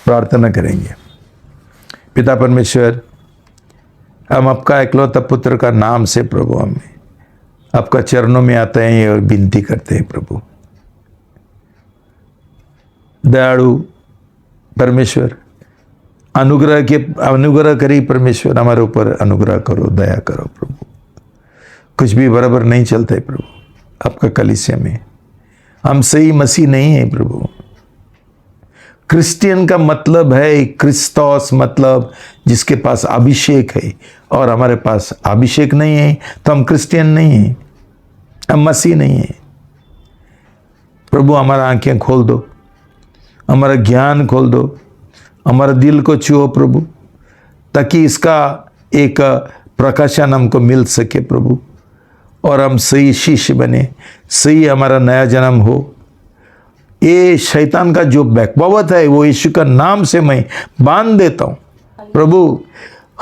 प्रार्थना करेंगे। पिता परमेश्वर, हम आपका इकलौता पुत्र का नाम से प्रभु हमें आपका चरणों में आते हैं और विनती करते हैं। प्रभु दयालु परमेश्वर, अनुग्रह करी परमेश्वर, हमारे ऊपर अनुग्रह करो, दया करो प्रभु। कुछ भी बराबर नहीं चलता है प्रभु आपका कलीसिया में। हम सही मसीह नहीं है प्रभु। क्रिश्चियन का मतलब है क्रिस्तोस, मतलब जिसके पास अभिषेक है, और हमारे पास अभिषेक नहीं है तो हम क्रिश्चियन नहीं है, हम मसीह नहीं है। प्रभु हमारा आंखें खोल दो, हमारा ज्ञान खोल दो, हमारा दिल को छुओ प्रभु, ताकि इसका एक प्रकाशन हमको मिल सके प्रभु। और हम सही शिष्य बने, सही हमारा नया जन्म हो। ये शैतान का जो बकवावत है वो यीशु का नाम से मैं बांध देता हूँ। प्रभु,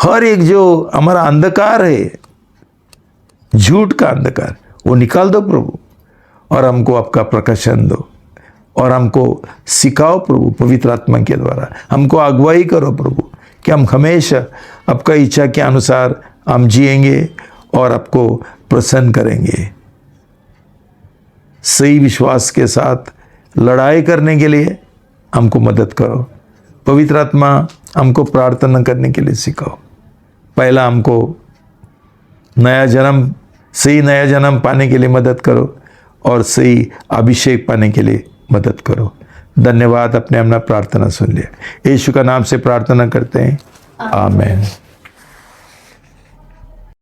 हर एक जो हमारा अंधकार है, झूठ का अंधकार, वो निकाल दो प्रभु, और हमको आपका प्रकाशन दो, और हमको सिखाओ प्रभु, पवित्र आत्मा के द्वारा हमको अगुवाई करो प्रभु, कि हम हमेशा आपका इच्छा के अनुसार हम जिएंगे और आपको प्रसन्न करेंगे। सही विश्वास के साथ लड़ाई करने के लिए हमको मदद करो। पवित्र आत्मा हमको प्रार्थना करने के लिए सिखाओ। पहला हमको नया जन्म, सही नया जन्म पाने के लिए मदद करो, और सही अभिषेक पाने के लिए मदद करो। धन्यवाद, अपने अपना प्रार्थना सुन लिया। यीशु का नाम से प्रार्थना करते हैं, आमीन।